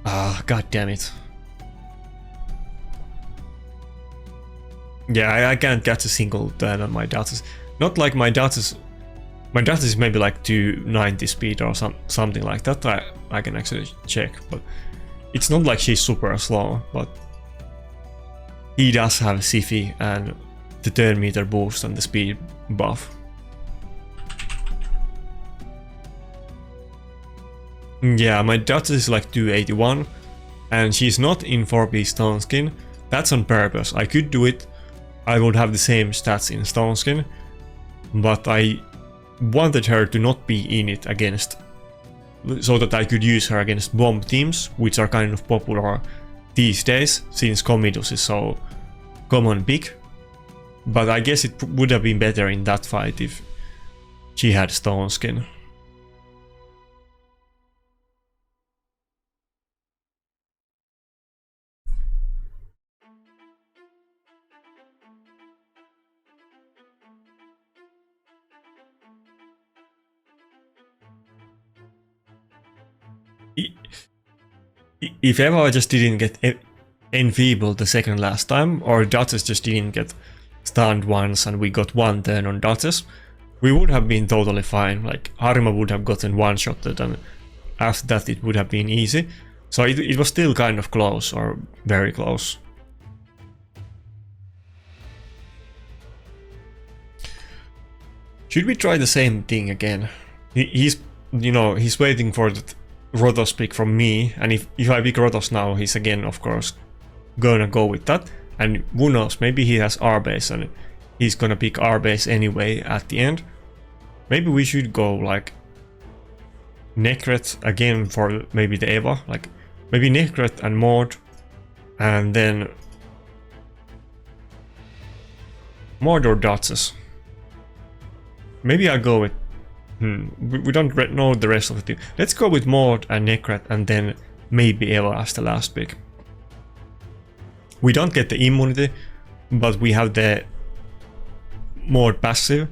Ah, god damn it. Yeah, I can't catch a single turn on my Duchess. Not like my Duchess... My Duchess is maybe like 290 speed or something like that. I can actually check, but it's not like she's super slow, but he does have Siffy and the turn meter boost and the speed buff. Yeah, my Duchess is like 281 and she's not in 4B Stone Skin. That's on purpose. I could do it. I would have the same stats in Stone Skin, but I wanted her to not be in it against, so that I could use her against bomb teams, which are kind of popular these days since Comidus is so common pick. But I guess it would have been better in that fight if she had Stone Skin. If Eva just didn't get enfeebled the second last time, or Duchess just didn't get stunned once and we got 1 turn on Duchess, we would have been totally fine. Like, Harima would have gotten one-shotted and after that it would have been easy. So it was still kind of close, or very close. Should we try the same thing again? He's, you know, he's waiting for the Rotos pick from me, and if I pick Rotos now, he's again, of course, gonna go with that. And who knows, maybe he has R-base and he's gonna pick R-base anyway at the end. Maybe we should go like Nekret again for maybe the Eva, like maybe Nekret and Maud, and then Maud or Duchess. Maybe I'll go with... we don't know the rest of the team. Let's go with Maud and Nekret and then maybe Eva as the last pick. We don't get the immunity, but we have the Maud passive,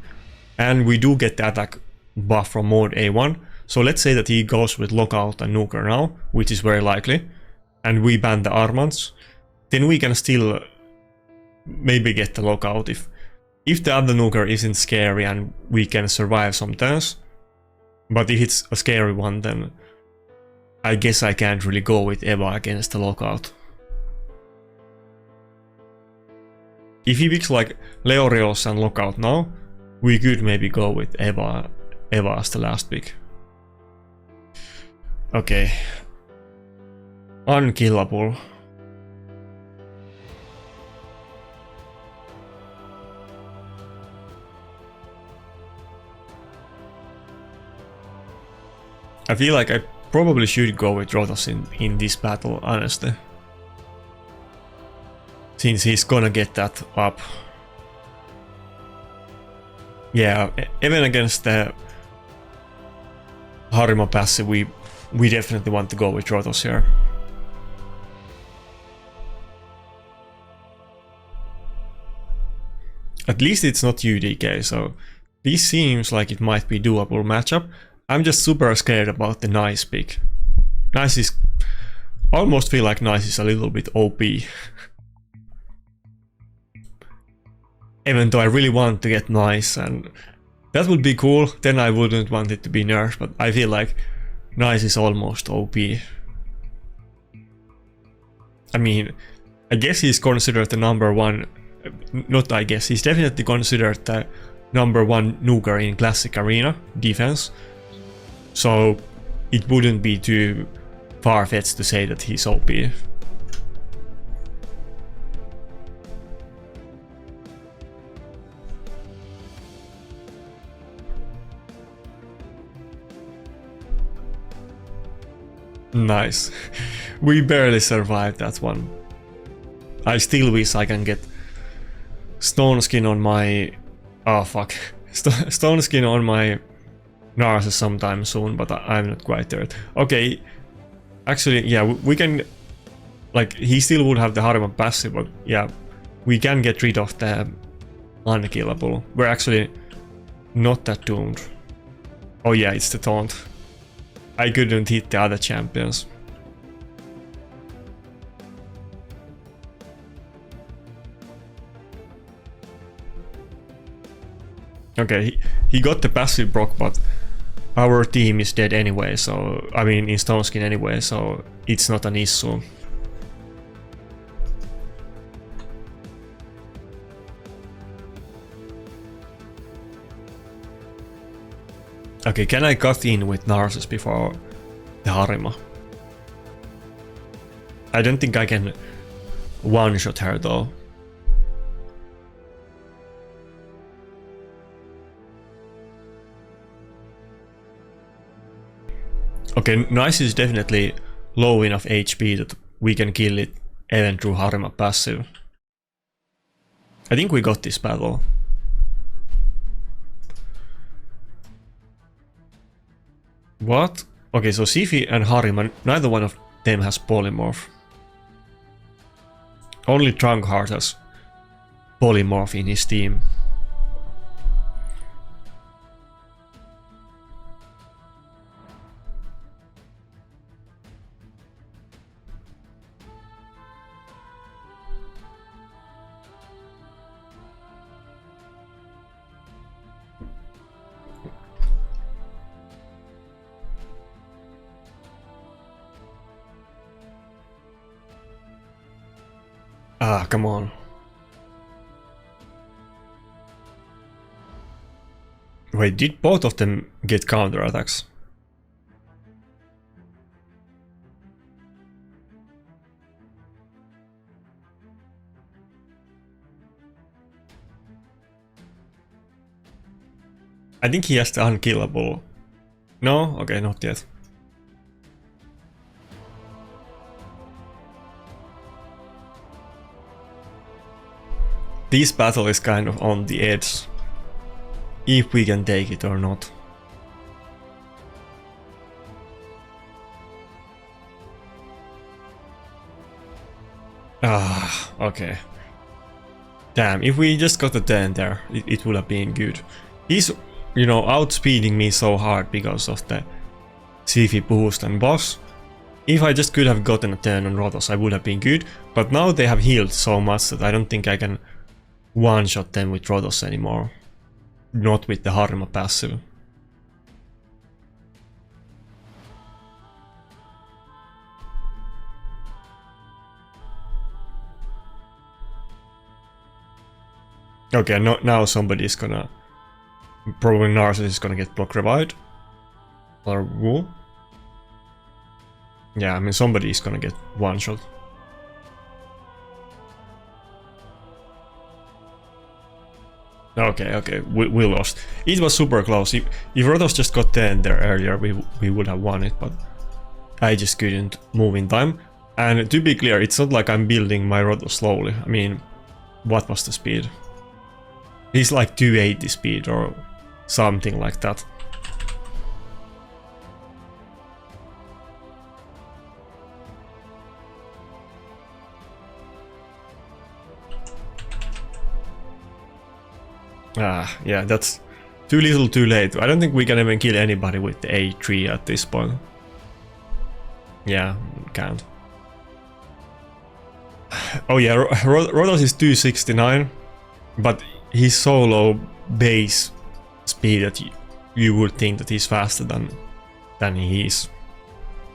and we do get the attack buff from Maud A1. So let's say that he goes with Lockout and Nuker now, which is very likely, and we ban the Armands. Then we can still maybe get the Lockout if the other Nuker isn't scary and we can survive some turns. But if it's a scary one, then I guess I can't really go with Eva against the Lockout. If he picks like Leorios and Lockout now, we could maybe go with Eva as the last pick. Okay. Unkillable. I feel like I probably should go with Rotos in this battle, honestly. Since he's gonna get that up. Yeah, even against the Harima passive, we definitely want to go with Rotos here. At least it's not UDK, so this seems like it might be doable matchup. I'm just super scared about the Nice pick. Nice is... almost feel like Nice is a little bit OP. Even though I really want to get Nice, and that would be cool, then I wouldn't want it to be nerfed, but I feel like Nice is almost OP. I mean, I guess he's considered the number one... not I guess, he's definitely considered the number one nuker in Classic Arena defense. So it wouldn't be too far-fetched to say that he's OP. Nice. We barely survived that one. I still wish I can get Stone Skin on my... oh fuck. Stone Skin on my Narses sometime soon, but I'm not quite there. Okay, actually, yeah, we can... like, he still would have the Harima passive, but yeah, we can get rid of the unkillable. We're actually not that doomed. Oh yeah, it's the taunt. I couldn't hit the other champions. Okay, he got the passive proc, but our team is dead anyway, so... I mean, in Stone Skin anyway, so it's not an issue. Okay, can I cut in with Narses before the Harima? I don't think I can one-shot her though. Okay, Nice is definitely low enough HP that we can kill it even through Harima passive. I think we got this battle. What? Okay, so Sifi and Harima, neither one of them has polymorph. Only Trunkheart has polymorph in his team. Ah, come on. Wait, did both of them get counterattacks? I think he has the unkillable. No? Okay, not yet. This battle is kind of on the edge. If we can take it or not. Ah, okay. Damn, if we just got a 10 there, it would have been good. He's, you know, outspeeding me so hard because of the Sifi boost and boss. If I just could have gotten a 10 on Rotos, I would have been good. But now they have healed so much that I don't think I can one-shot them with Rotos anymore. Not with the Harima passive. Okay, now somebody's gonna Probably Narcissus is gonna get block revived. Or Wool. Yeah, I mean somebody is gonna get one shot. Okay, we lost. It was super close. If Rotos just got 10 there earlier, we would have won it, but I just couldn't move in time. And to be clear, it's not like I'm building my Rotos slowly. I mean, what was the speed? He's like 280 speed or something like that. Yeah, that's too little too late. I don't think we can even kill anybody with the A3 at this point. Yeah, can't. Oh yeah, Rotos is 269, but he's so low base speed that you would think that he's faster than he is.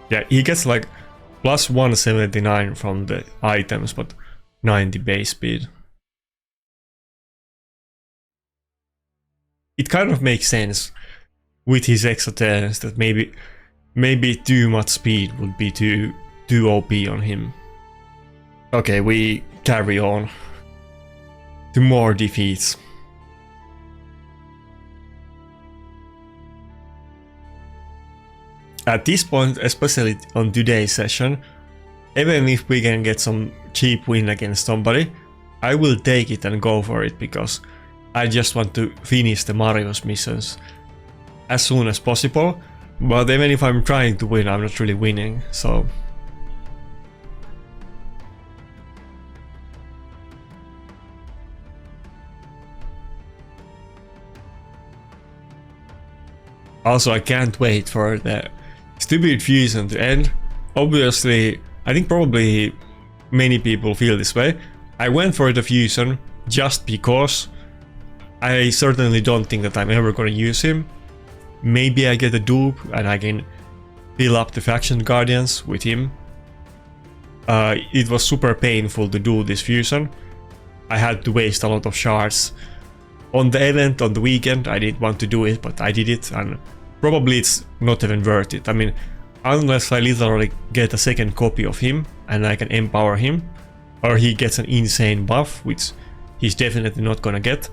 Yeah, he gets like plus 179 from the items, but 90 base speed. It kind of makes sense with his Xenogenesis that maybe too much speed would be too OP on him. Okay, we carry on to more defeats. At this point, especially on today's session, even if we can get some cheap win against somebody, I will take it and go for it because I just want to finish the Mario's missions as soon as possible. But even if I'm trying to win, I'm not really winning, so... Also, I can't wait for the stupid fusion to end. Obviously, I think probably many people feel this way. I went for the fusion just because I certainly don't think that I'm ever gonna use him. Maybe I get a dupe and I can fill up the faction guardians with him. It was super painful to do this fusion. I had to waste a lot of shards. On the event on the weekend I didn't want to do it, but I did it, and probably it's not even worth it. I mean, unless I literally get a second copy of him and I can empower him, or he gets an insane buff, which he's definitely not gonna get,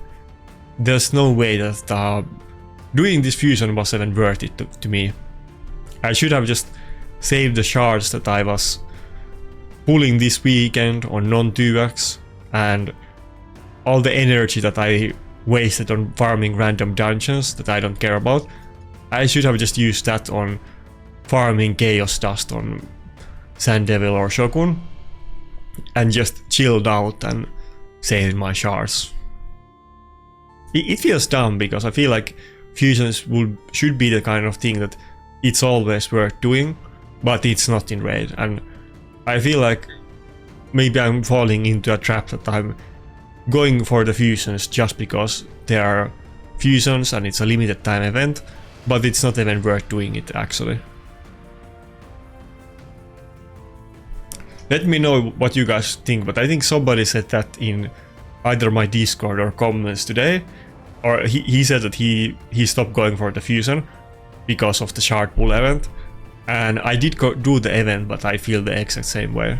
there's no way that doing this fusion was even worth it to me. I should have just saved the shards that I was pulling this weekend on non-2x, and all the energy that I wasted on farming random dungeons that I don't care about. I should have just used that on farming chaos dust on Sand Devil or Shogun and just chilled out and saved my shards. It feels dumb because I feel like fusions should be the kind of thing that it's always worth doing, but it's not in raid, and I feel like maybe I'm falling into a trap that I'm going for the fusions just because there are fusions and it's a limited time event, but it's not even worth doing it actually. Let me know what you guys think, but I think somebody said that in either my Discord or comments today, or he said that he stopped going for the fusion because of the shard pool event, and I did do the event, but I feel the exact same way.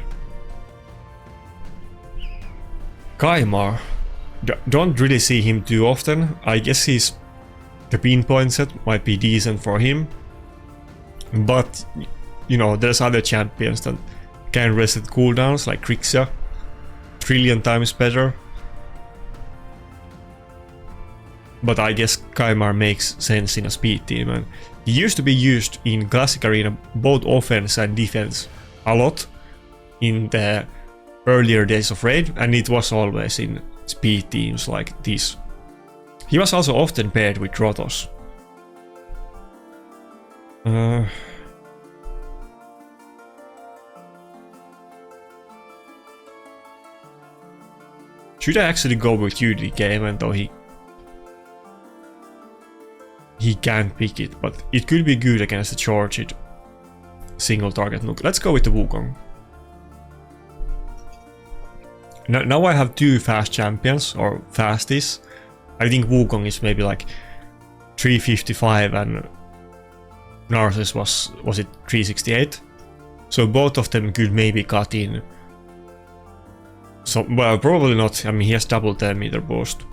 Kaimar, don't really see him too often. I guess the pinpoint set might be decent for him, but you know, there's other champions that can reset cooldowns like Krixia, trillion times better. But I guess Kaimar makes sense in a speed team, and he used to be used in Classic Arena both offense and defense a lot in the earlier days of Raid, and it was always in speed teams like this. He was also often paired with Rotos. Should I actually go with UDK even though he can't pick it, but it could be good against the charged single target nuke. Let's go with the Wukong. Now I have two fast champions, or fasties. I think Wukong is maybe like 355 and Narcissus was it 368? So both of them could maybe cut in. So, well, probably not. I mean, he has double 10 meter boost.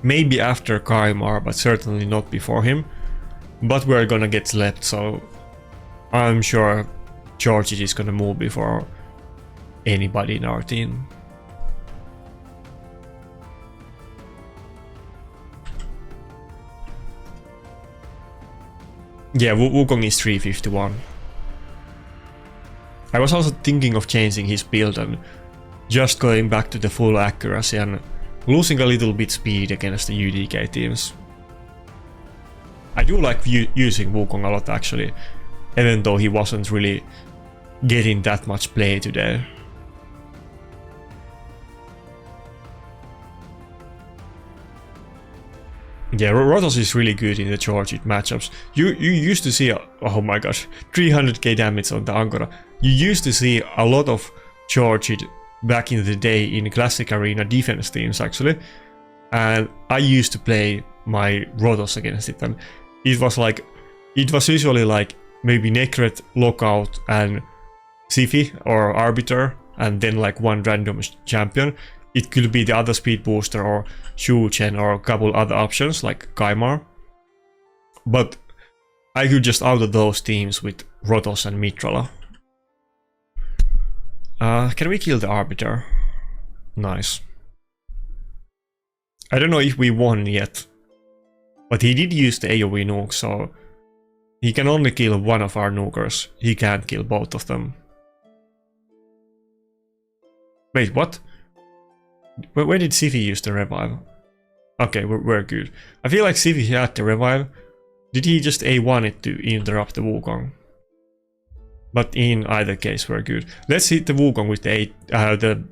Maybe after Kaimar, but certainly not before him. But we're gonna get slept, so I'm sure George is gonna move before anybody in our team. Yeah, Wukong is 351. I was also thinking of changing his build and just going back to the full accuracy and losing a little bit speed against the UDK teams. I do like using Wukong a lot actually, even though he wasn't really getting that much play today. Yeah, Rotos is really good in the charged matchups. You used to see, oh my gosh, 300k damage on the Angora. You used to see a lot of charged back in the day in Classic Arena defense teams actually. And I used to play my Rotos against it, and it was usually like maybe Necret, Lockout and Siphi or Arbiter, and then like one random champion. It could be the other speed booster or Shu Chen or a couple other options like Kaimar. But I could just auto those teams with Rotos and Mitrala. Can we kill the Arbiter? Nice. I don't know if we won yet, but he did use the AoE nuke, so he can only kill one of our nukers. He can't kill both of them. Wait, what? Where did Siphi use the revive? Okay, we're good. I feel like Siphi had the revive. Did he just A1 it to interrupt the Wukong? But in either case, we're good. Let's hit the Wukong with the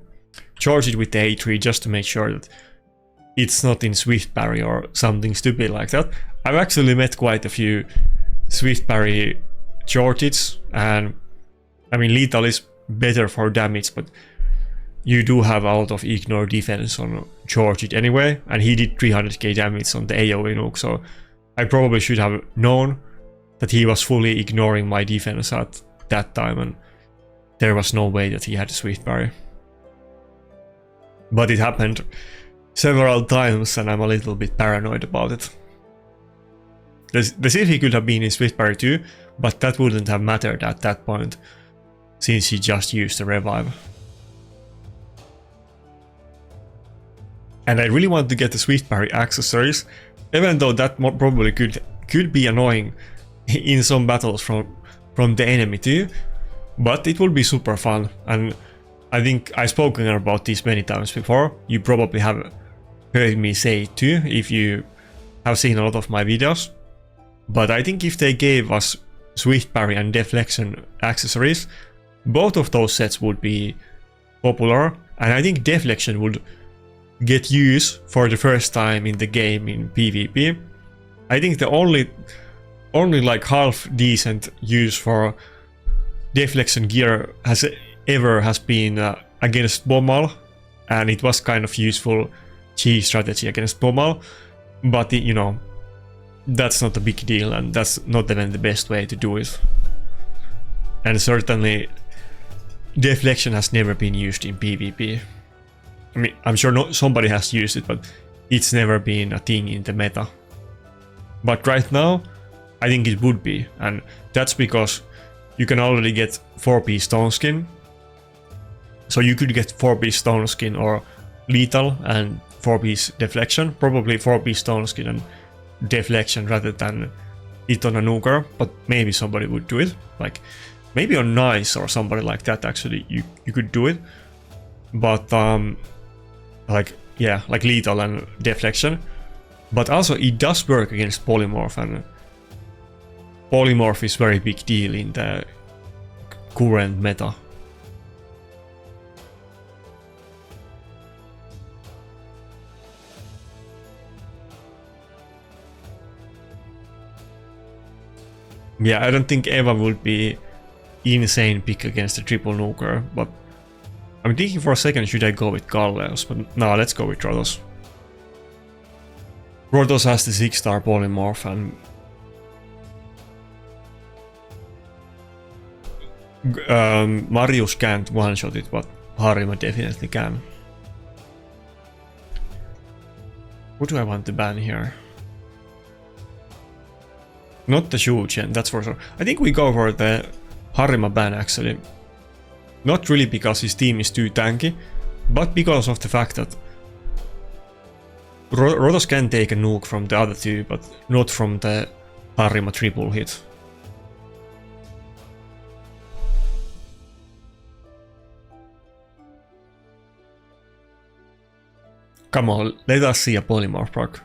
charge it with the A3 just to make sure that it's not in Swift Parry or something stupid like that. I've actually met quite a few Swift Parry charges, and I mean lethal is better for damage, but you do have a lot of ignore defense on charge it anyway, and he did 300k damage on the AoE nuke, so I probably should have known that he was fully ignoring my defense at that time, and there was no way that he had a Swift Parry. But it happened several times and I'm a little bit paranoid about it. The Siphi could have been in Swift Parry too, but that wouldn't have mattered at that point, since he just used the revive. And I really want to get the Swift Parry accessories, even though that probably could be annoying in some battles from the enemy too, but it will be super fun. And I think I've spoken about this many times before. You probably have heard me say it too if you have seen a lot of my videos. But I think if they gave us Swift Parry and Deflection accessories, both of those sets would be popular, and I think Deflection would get use for the first time in the game in PvP. I think the only like half decent use for Deflection gear has been against Bomal, and it was kind of useful Chi strategy against Bomal, but you know, that's not a big deal, and that's not even the best way to do it. And certainly Deflection has never been used in PvP. I mean, I'm sure somebody has used it, but it's never been a thing in the meta. But right now, I think it would be, and that's because you can already get 4-piece Stone Skin. So you could get 4-piece Stone Skin or Lethal and 4-piece Deflection. Probably 4-piece Stone Skin and Deflection rather than it on a nuker, but maybe somebody would do it. Like, maybe on Nice or somebody like that actually, you could do it. But like Lethal and Deflection. But also it does work against Polymorph, and Polymorph is very big deal in the current meta. Yeah, I don't think Eva would be insane pick against the triple nuker, but I'm thinking for a second should I go with Galleos, but no, let's go with Rotos. Rotos has the 6-star polymorph and Marius can't one-shot it, but Harima definitely can. What do I want to ban here? Not the Xenogenesis, that's for sure. I think we go for the Harima ban actually. Not really because his team is too tanky, but because of the fact that Rotos can take a nuke from the other two, but not from the Harima triple hit. Come on, let us see a polymorph proc.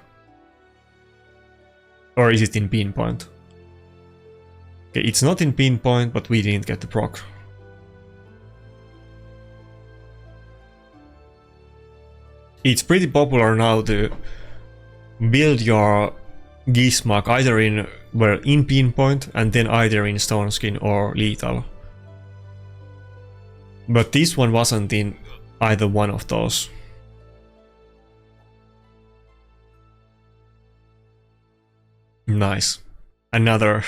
Or is it in pinpoint? Okay, it's not in pinpoint, but we didn't get the proc. It's pretty popular now to build your Gizmark either in pinpoint and then either in stone skin or lethal. But this one wasn't in either one of those. Nice. Another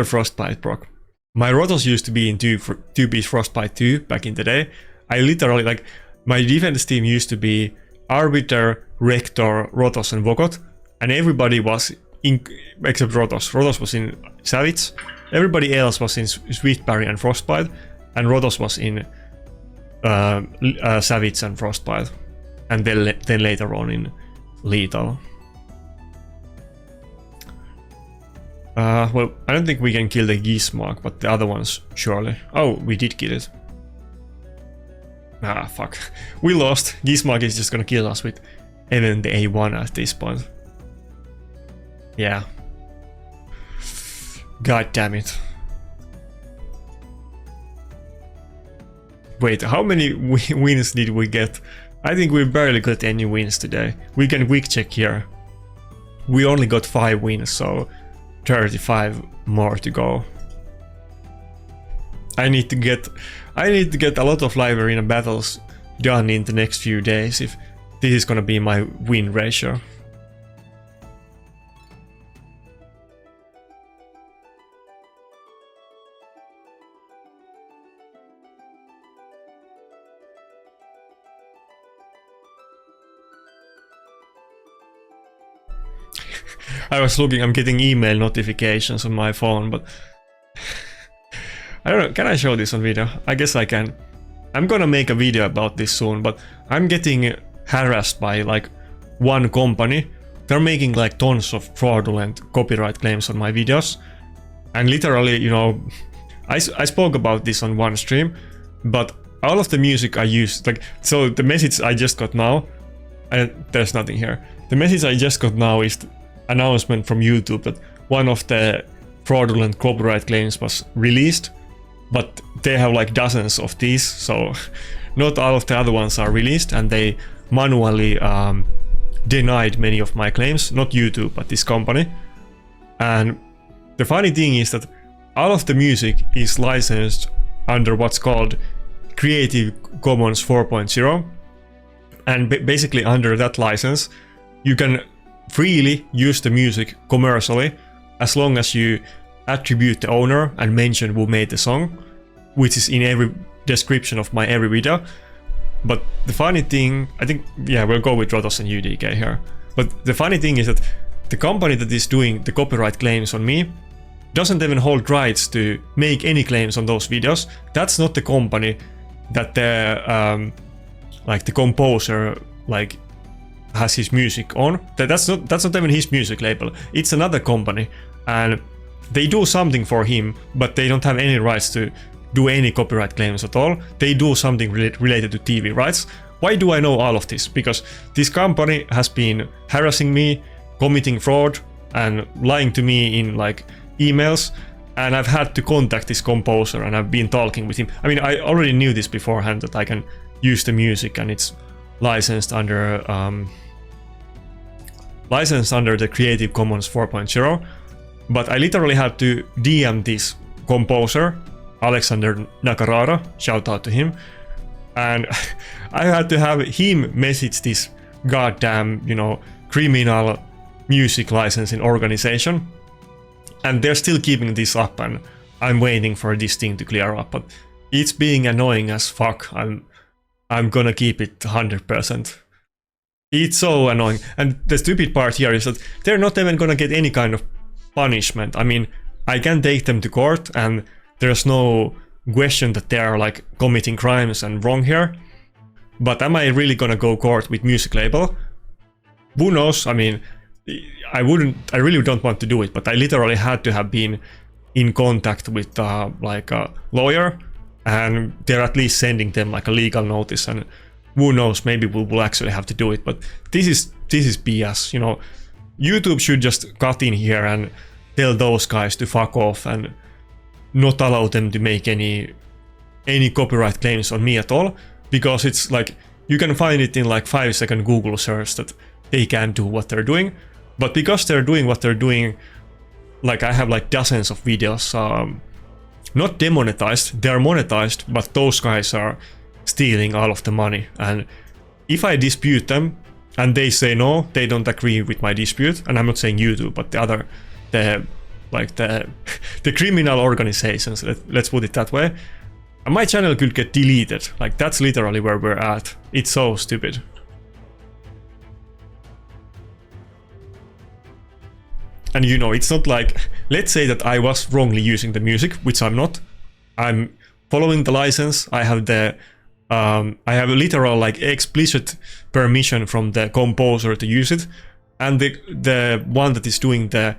Frostbite proc. My Rotos used to be in 2-piece Frostbite 2 back in the day. I literally, like, my defense team used to be Arbiter, Rector, Rotos and Vokot, and everybody was in, except Rotos. Rotos was in Savage, everybody else was in Swift Parry and Frostbite, and Rotos was in Savage and Frostbite, and then later on in Lethal. Well, I don't think we can kill the Gizmark, but the other ones, surely. Oh, we did kill it. Ah, fuck. We lost. Gizmark is just gonna kill us with even the A1 at this point. Yeah. God damn it. Wait, how many wins did we get? I think we barely got any wins today. We can quick check here. We only got 5 wins, so 35 more to go. I need to get a lot of live arena battles done in the next few days if this is gonna be my win ratio. I was looking, I'm getting email notifications on my phone, but I don't know, can I show this on video? I guess I can. I'm gonna make a video about this soon, but I'm getting harassed by like one company. They're making like tons of fraudulent copyright claims on my videos. And literally, you know, I spoke about this on one stream, but all of the music I used, like, so the message I just got now, there's nothing here. The message I just got now is announcement from YouTube that one of the fraudulent copyright claims was released, but they have like dozens of these, so not all of the other ones are released, and they manually denied many of my claims, not YouTube, but this company. And the funny thing is that all of the music is licensed under what's called Creative Commons 4.0, and basically under that license you can freely use the music commercially as long as you attribute the owner and mention who made the song, which is in every description of my every video. But the funny thing, I think, yeah, we'll go with Rotos and UDK here. But the funny thing is that the company that is doing the copyright claims on me doesn't even hold rights to make any claims on those videos. That's not the company that the like the composer like has his music on. That's not even his music label. It's another company, and they do something for him, but they don't have any rights to do any copyright claims at all. They do something related to TV rights. Why do I know all of this? Because this company has been harassing me, committing fraud, and lying to me in like emails, and I've had to contact this composer, and I've been talking with him. I mean, I already knew this beforehand, that I can use the music and it's licensed under the Creative Commons 4.0, but I literally had to DM this composer, Alexander Nakarada, shout out to him, and I had to have him message this goddamn, you know, criminal music licensing organization, and they're still keeping this up, and I'm waiting for this thing to clear up, but it's being annoying as fuck. I'm gonna keep it 100%. It's so annoying, and the stupid part here is that they're not even gonna get any kind of punishment. I mean, I can take them to court, and there's no question that they're like committing crimes and wrong here. But am I really gonna go court with music label? Who knows? I mean, I really don't want to do it, but I literally had to have been in contact with like a lawyer, and they're at least sending them like a legal notice, and who knows, maybe we will actually have to do it. But this is BS, you know. YouTube should just cut in here and tell those guys to fuck off and not allow them to make any copyright claims on me at all, because it's like you can find it in like 5-second Google search that they can't do what they're doing. But because they're doing what they're doing, like I have like dozens of videos, not demonetized, they're monetized, but those guys are stealing all of the money. And if I dispute them and they say no, they don't agree with my dispute, and I'm not saying YouTube, but the criminal organizations, let's put it that way, my channel could get deleted. Like, that's literally where we're at. It's so stupid. And you know, it's not like, let's say that I was wrongly using the music, which I'm not. I'm following the license. I have a literal like explicit permission from the composer to use it, and the one that is doing the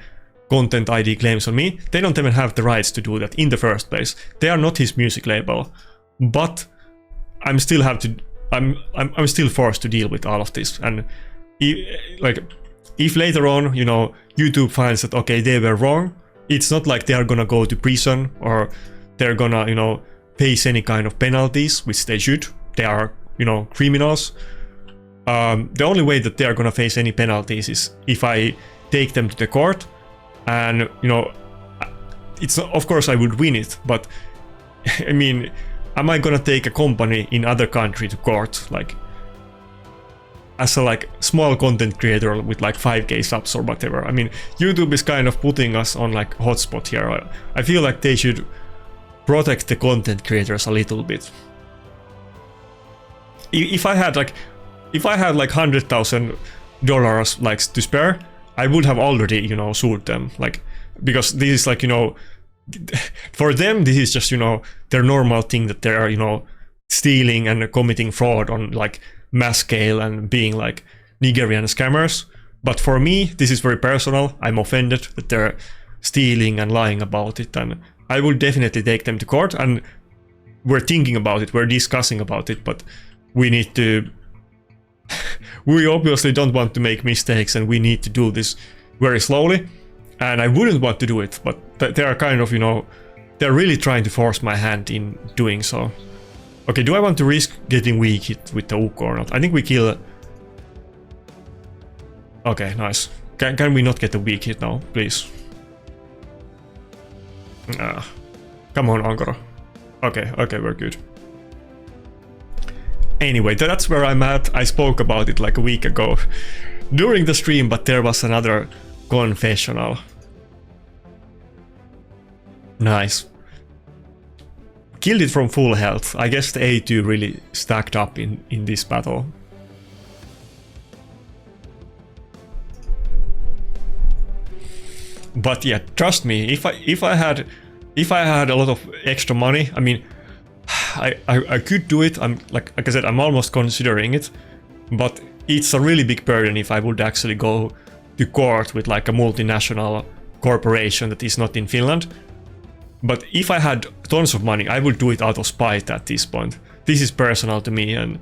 content ID claims on me, they don't even have the rights to do that in the first place. They are not his music label, but I'm still forced to deal with all of this. And if later on, you know, YouTube finds that okay, they were wrong, it's not like they are gonna go to prison or they're gonna, you know, face any kind of penalties, which they should. They are, you know, criminals. The only way that they are gonna face any penalties is if I take them to the court, and you know, it's not, of course I would win it, but I mean, am I gonna take a company in other country to court, like as a like small content creator with like 5k subs or whatever? I mean, YouTube is kind of putting us on like hotspot here. I feel like they should protect the content creators a little bit. If I had like $100,000 like to spare, I would have already, you know, sued them, like, because this is like, you know, for them this is just, you know, their normal thing that they're, you know, stealing and committing fraud on like mass scale and being like Nigerian scammers. But for me, this is very personal. I'm offended that they're stealing and lying about it, and I would definitely take them to court. And we're thinking about it, we're discussing about it, but we need to we obviously don't want to make mistakes, and we need to do this very slowly. And I wouldn't want to do it, but they are kind of, you know, they're really trying to force my hand in doing so. Okay, do I want to risk getting weak hit with the Ukko or not? I think we kill. Okay, nice. Can we not get a weak hit now, please? Come on, Ankara. Okay, we're good. Anyway, that's where I'm at. I spoke about it like a week ago during the stream, but there was another confessional. Nice. Killed it from full health. I guess the A2 really stacked up in this battle. But yeah, trust me, if I had a lot of extra money, I mean, I could do it. I'm like I said, I'm almost considering it, but it's a really big burden if I would actually go to court with like a multinational corporation that is not in Finland. But if I had tons of money, I would do it out of spite at this point. This is personal to me, and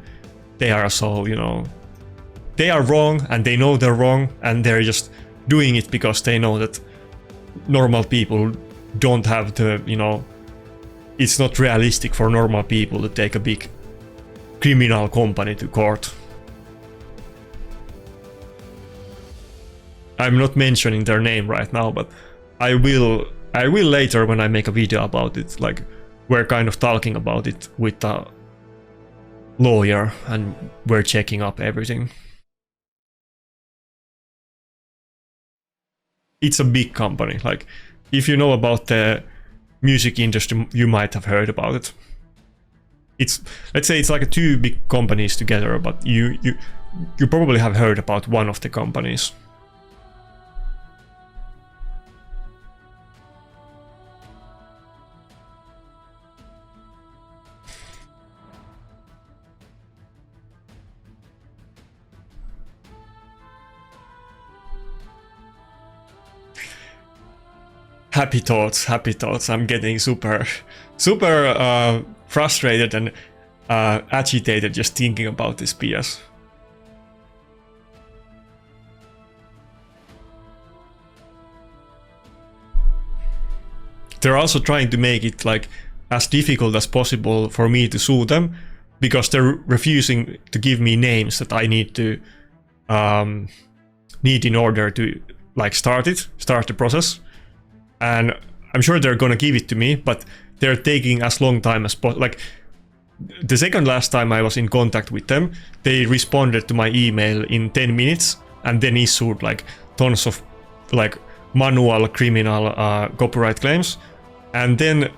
they are so, you know, they are wrong and they know they're wrong, and they're just doing it because they know that normal people don't have the, you know, it's not realistic for normal people to take a big criminal company to court. I'm not mentioning their name right now, but I will later when I make a video about it. Like, we're kind of talking about it with a lawyer and we're checking up everything. it's a big company. Like, if you know about the music industry, you might have heard about it. It's, let's say it's like two big companies together, but you probably have heard about one of the companies. Happy thoughts, happy thoughts. I'm getting super frustrated and agitated just thinking about this PS. They're also trying to make it like as difficult as possible for me to sue them, because they're refusing to give me names that I need to need in order to like start the process. And I'm sure they're gonna give it to me, but they're taking as long time as possible. Like, the second last time I was in contact with them, they responded to my email in 10 minutes and then issued like tons of like manual criminal copyright claims. And then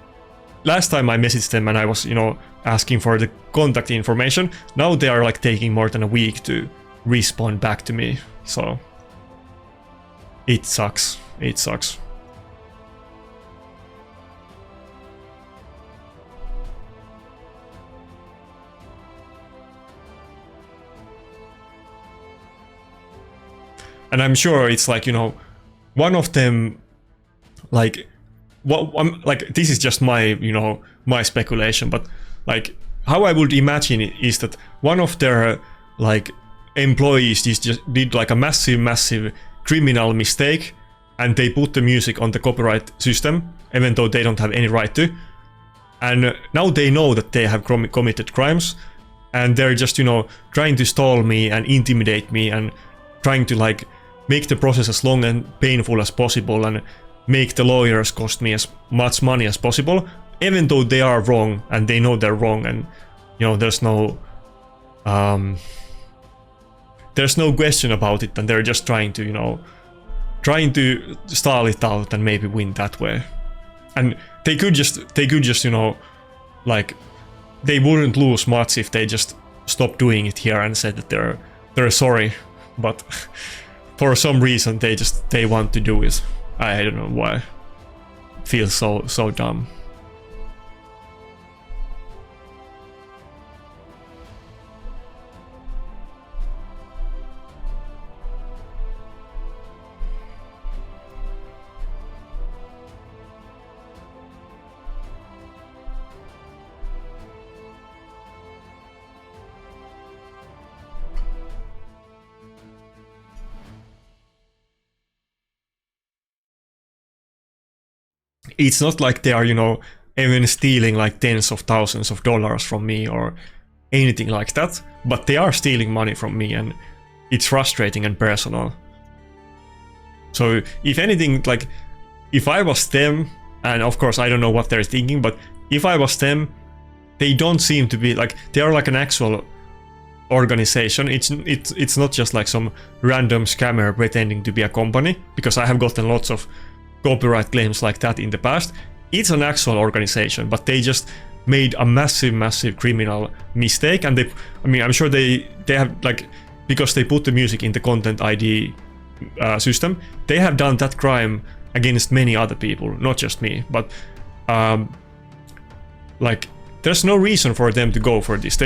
last time I messaged them and I was, you know, asking for the contact information, now they are like taking more than a week to respond back to me. So it sucks. It sucks. And I'm sure it's like, you know, one of them, like, what I'm like, this is just my, you know, my speculation, but like how I would imagine it is that one of their like employees just did like a massive criminal mistake, and they put the music on the copyright system, even though they don't have any right to. And now they know that they have committed crimes, and they're just, you know, trying to stall me and intimidate me and trying to like make the process as long and painful as possible and make the lawyers cost me as much money as possible, even though they are wrong and they know they're wrong, and you know there's no question about it, and they're just trying to, you know, trying to stall it out and maybe win that way. And they could just, you know, like, they wouldn't lose much if they just stopped doing it here and said that they're sorry, but for some reason they want to do it. I don't know why. It feels so dumb. It's not like they are, you know, even stealing like tens of thousands of dollars from me or anything like that, but they are stealing money from me, and it's frustrating and personal. So if anything, like, if I was them, and of course I don't know what they're thinking, but if I was them, they don't seem to be like, they are like an actual organization. It's not just like some random scammer pretending to be a company, because I have gotten lots of copyright claims like that in the past. It's an actual organization, but they just made a massive criminal mistake, and I mean, I'm sure they have, like, because they put the music in the content ID system, they have done that crime against many other people, not just me. But like, there's no reason for them to go for this.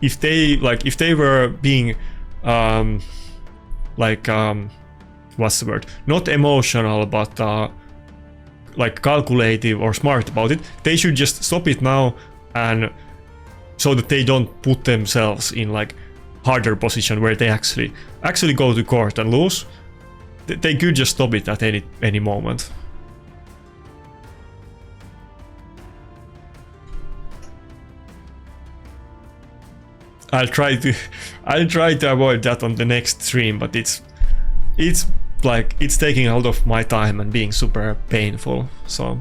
If they were being what's the word? Not emotional, but like calculative or smart about it, they should just stop it now, and so that they don't put themselves in like harder position where they actually go to court and lose. They could just stop it at any moment. I'll try to avoid that on the next stream, but it's like, it's taking a lot of my time and being super painful, so.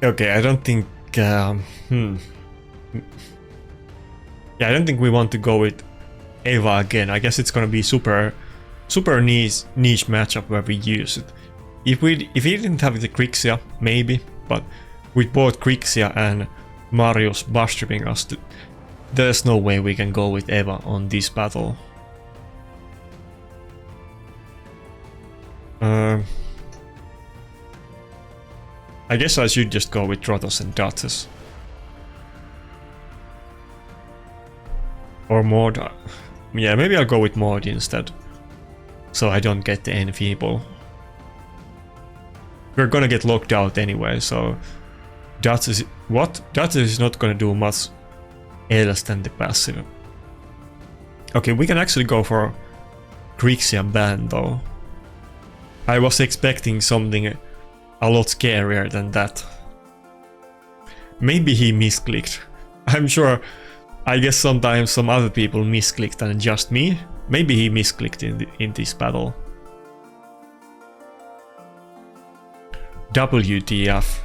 Okay, I don't think... Yeah, I don't think we want to go with Eva again. I guess it's gonna be super niche matchup where we use it. If we didn't have the Grixia, maybe, but with both Grixia and Marius bush-tripping us, there's no way we can go with Eva on this battle. I guess I should just go with Trotos and Duchess. Or Maud. Yeah, maybe I'll go with Maud instead. So I don't get the Enfeeble. We're gonna get locked out anyway, so... Duchess... What? Duchess is not gonna do much else than the passive. Okay, we can actually go for Grixia ban though. I was expecting something a lot scarier than that. Maybe he misclicked. I'm sure, I guess sometimes some other people misclicked and just me. Maybe he misclicked in this battle. WTF.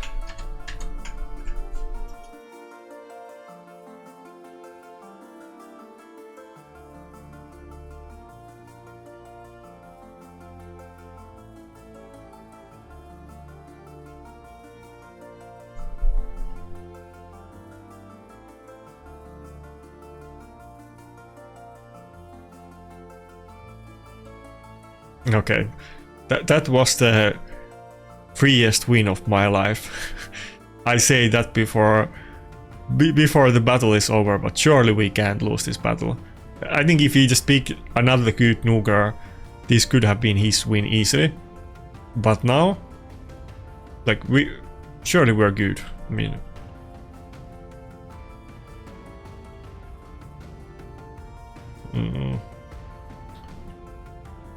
Okay, that was the freest win of my life. I say that before the battle is over, but surely we can't lose this battle. I think if he just picked another good Nuker, this could have been his win easily. But now, like, surely we're good. I mean,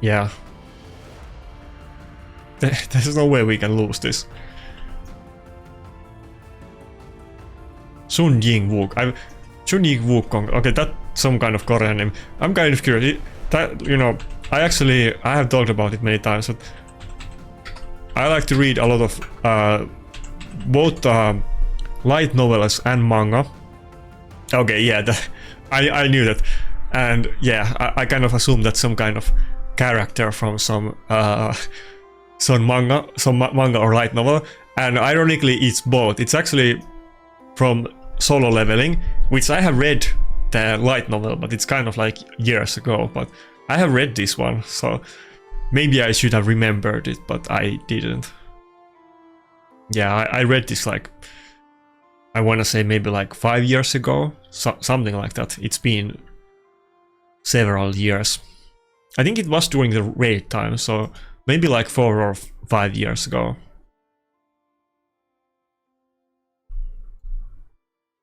yeah. There's no way we can lose this. Sun Ying Wook. Sun Ying Wukong. Okay, that's some kind of Korean name. I'm kind of curious. That, you know, I have talked about it many times, but I like to read a lot of both light novels and manga. Okay, yeah, I knew that, and yeah, I kind of assumed that's some kind of character from some manga or light novel, and ironically it's both. It's actually from Solo Leveling, which I have read the light novel, but it's kind of like years ago, but I have read this one, so maybe I should have remembered it, but I didn't. Yeah, I read this like, I want to say maybe like 5 years ago, something like that. It's been several years. I think it was during the raid time, so maybe like 4 or 5 years ago.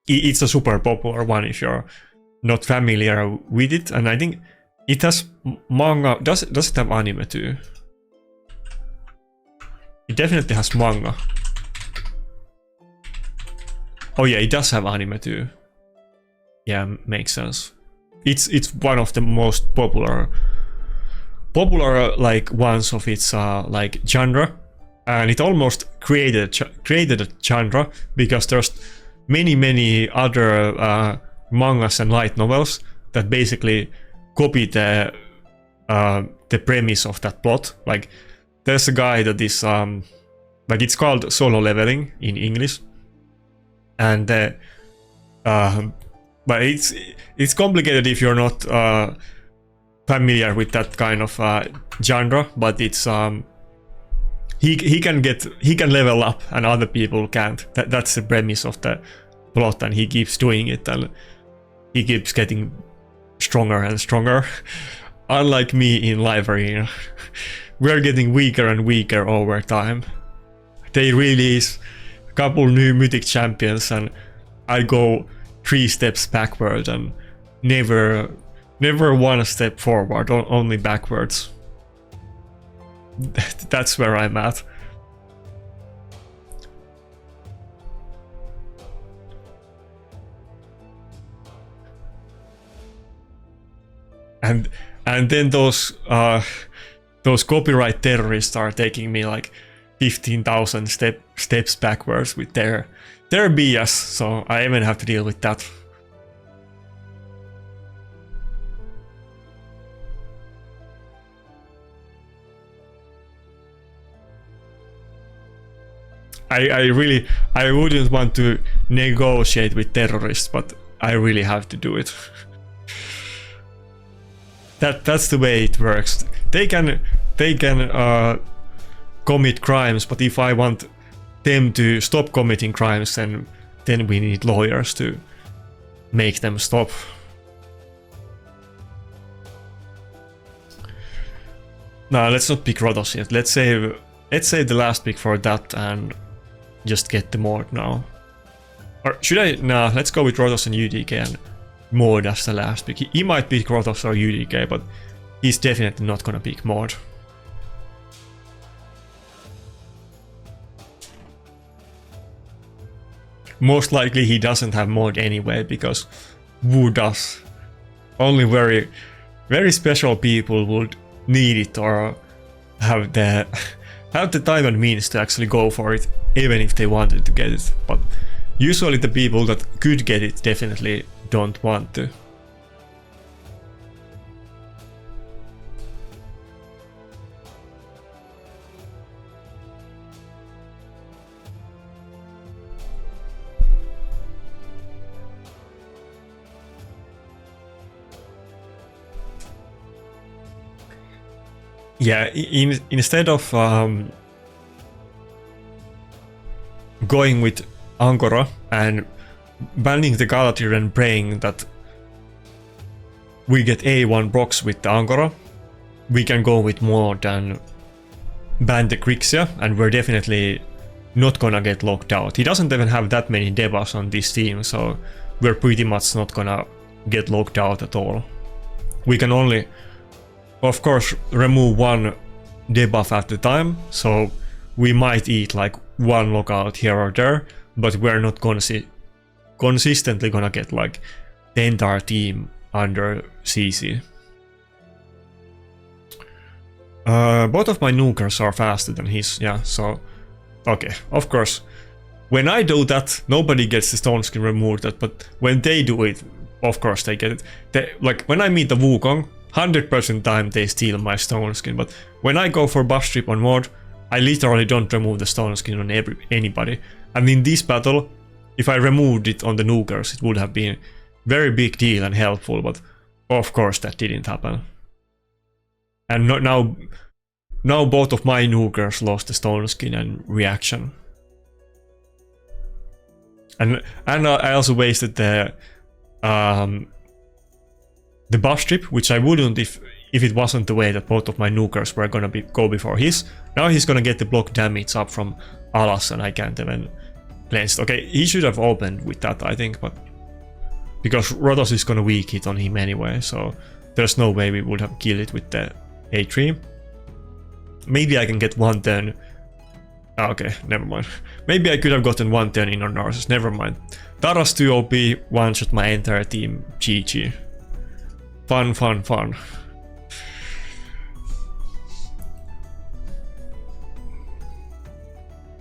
It's a super popular one if you're not familiar with it, and I think it has manga. Does it have anime too? It definitely has manga. Oh yeah, it does have anime too. Yeah, makes sense. It's one of the most popular like ones of its like genre, and it almost created a genre because there's many other mangas and light novels that basically copy the premise of that plot. Like there's a guy that is like, it's called Solo Leveling in English, and but it's complicated if you're not familiar with that kind of genre, but it's he can level up and other people can't. That's the premise of the plot, and he keeps doing it and he keeps getting stronger and stronger. Unlike me in Live Arena, we're getting weaker and weaker over time. They release a couple new mythic champions and I go 3 steps backward and never 1 step forward, only backwards. That's where I'm at. And then those copyright terrorists are taking me like 15,000 steps backwards with their BS, so I even have to deal with that. I wouldn't want to negotiate with terrorists, but I really have to do it. That's the way it works. They can commit crimes, but if I want them to stop committing crimes, then we need lawyers to make them stop. Nah, let's not pick Rotos yet. Let's save the last pick for that and just get the Mord now. Or should I? Nah, let's go with Rotos and UDK and Mord as the last pick. He might pick Rotos or UDK, but he's definitely not gonna pick Mord. Most likely he doesn't have Mord anyway, because who does? Only very special people would need it or have the time and means to actually go for it, even if they wanted to get it. But usually the people that could get it definitely don't want to. Yeah, instead of going with Angora and banning the Galatir and praying that we get A1 procs with the Angora, we can go with Mord and ban the Grixia, and we're definitely not gonna get locked out. He doesn't even have that many debuffs on this team, so we're pretty much not gonna get locked out at all. We can only, of course, remove one debuff at a time, so we might eat like one lockout here or there, but we're not consistently gonna get like the entire team under CC. Both of my nukers are faster than his, yeah, so okay, of course. When I do that, nobody gets the stone skin removed, but when they do it, of course they get it. Like when I meet the Wukong, 100% time they steal my stone skin, but when I go for buff strip on Mord, I literally don't remove the stone skin on anybody. And in this battle, if I removed it on the nukers, it would have been very big deal and helpful, but of course that didn't happen. And now both of my nukers lost the stone skin and reaction. And I also wasted the buff strip, which I wouldn't if it wasn't the way that both of my nukers were gonna go before his. Now he's gonna get the block damage up from Alas, and I can't even cleanse it. Okay, he should have opened with that, I think, but because Rotos is gonna weak hit on him anyway, so there's no way we would have killed it with the A3. Maybe I can get one turn. Okay, never mind. Maybe I could have gotten one turn in on Narcissus, never mind. Tara's too OP, one shot my entire team, GG. Fun, fun, fun.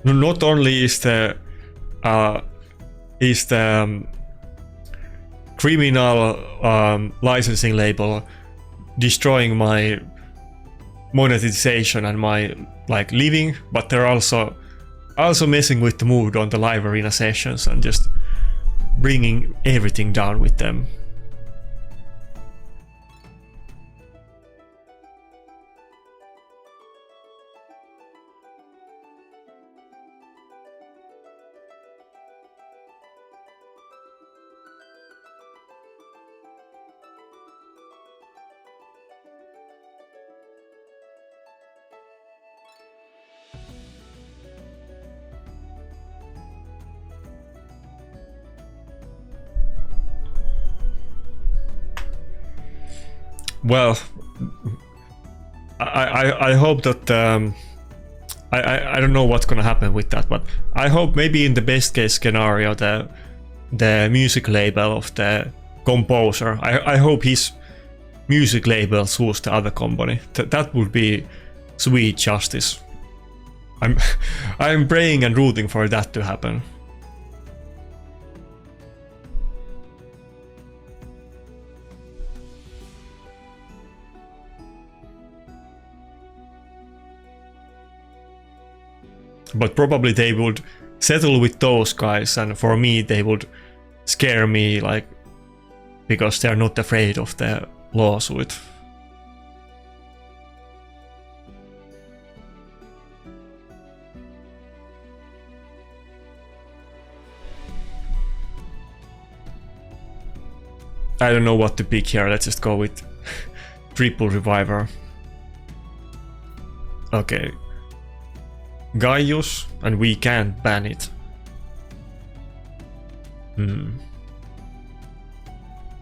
Not only is the criminal licensing label destroying my monetization and my like living, but they're also messing with the mood on the live arena sessions and just bringing everything down with them. Well, I hope that I don't know what's gonna happen with that, but I hope maybe in the best case scenario the music label of the composer, I hope his music label sues the other company. That would be sweet justice. I'm I'm praying and rooting for that to happen. But probably they would settle with those guys, and for me they would scare me, like, because they're not afraid of the lawsuit. I don't know what to pick here, let's just go with triple reviver. Okay. Gaius, and we can't ban it.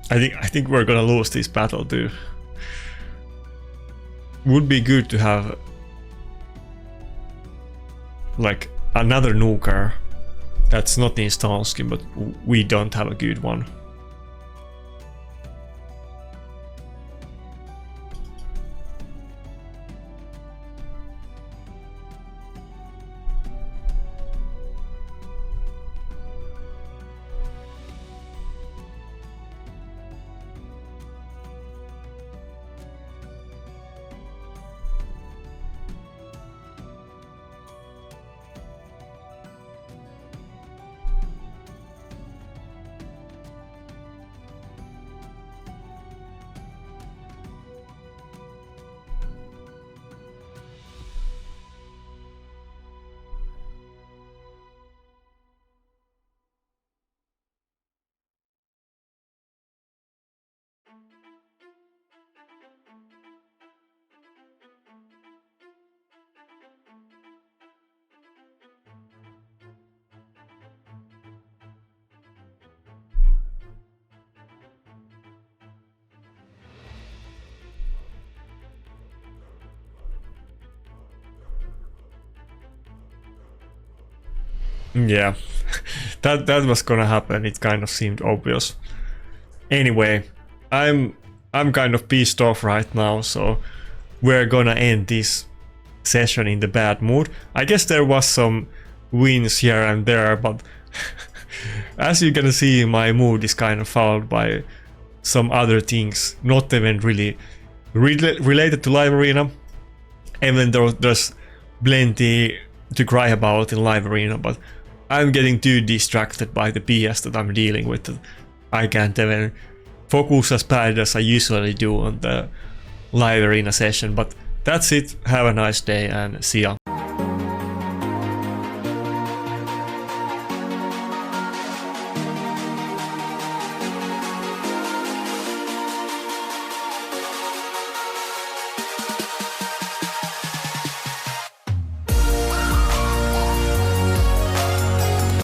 I think we're gonna lose this battle too. Would be good to have like another nuker that's not in Stonsky, but we don't have a good one. Yeah, that was gonna happen. It kind of seemed obvious. Anyway, I'm kind of pissed off right now, so we're gonna end this session in the bad mood. I guess there was some wins here and there, but as you can see, my mood is kind of followed by some other things, not even really related to Live Arena. Even though there's plenty to cry about in Live Arena, but I'm getting too distracted by the BS that I'm dealing with that I can't even focus as bad as I usually do on the Live Arena session. But that's it, have a nice day and see ya.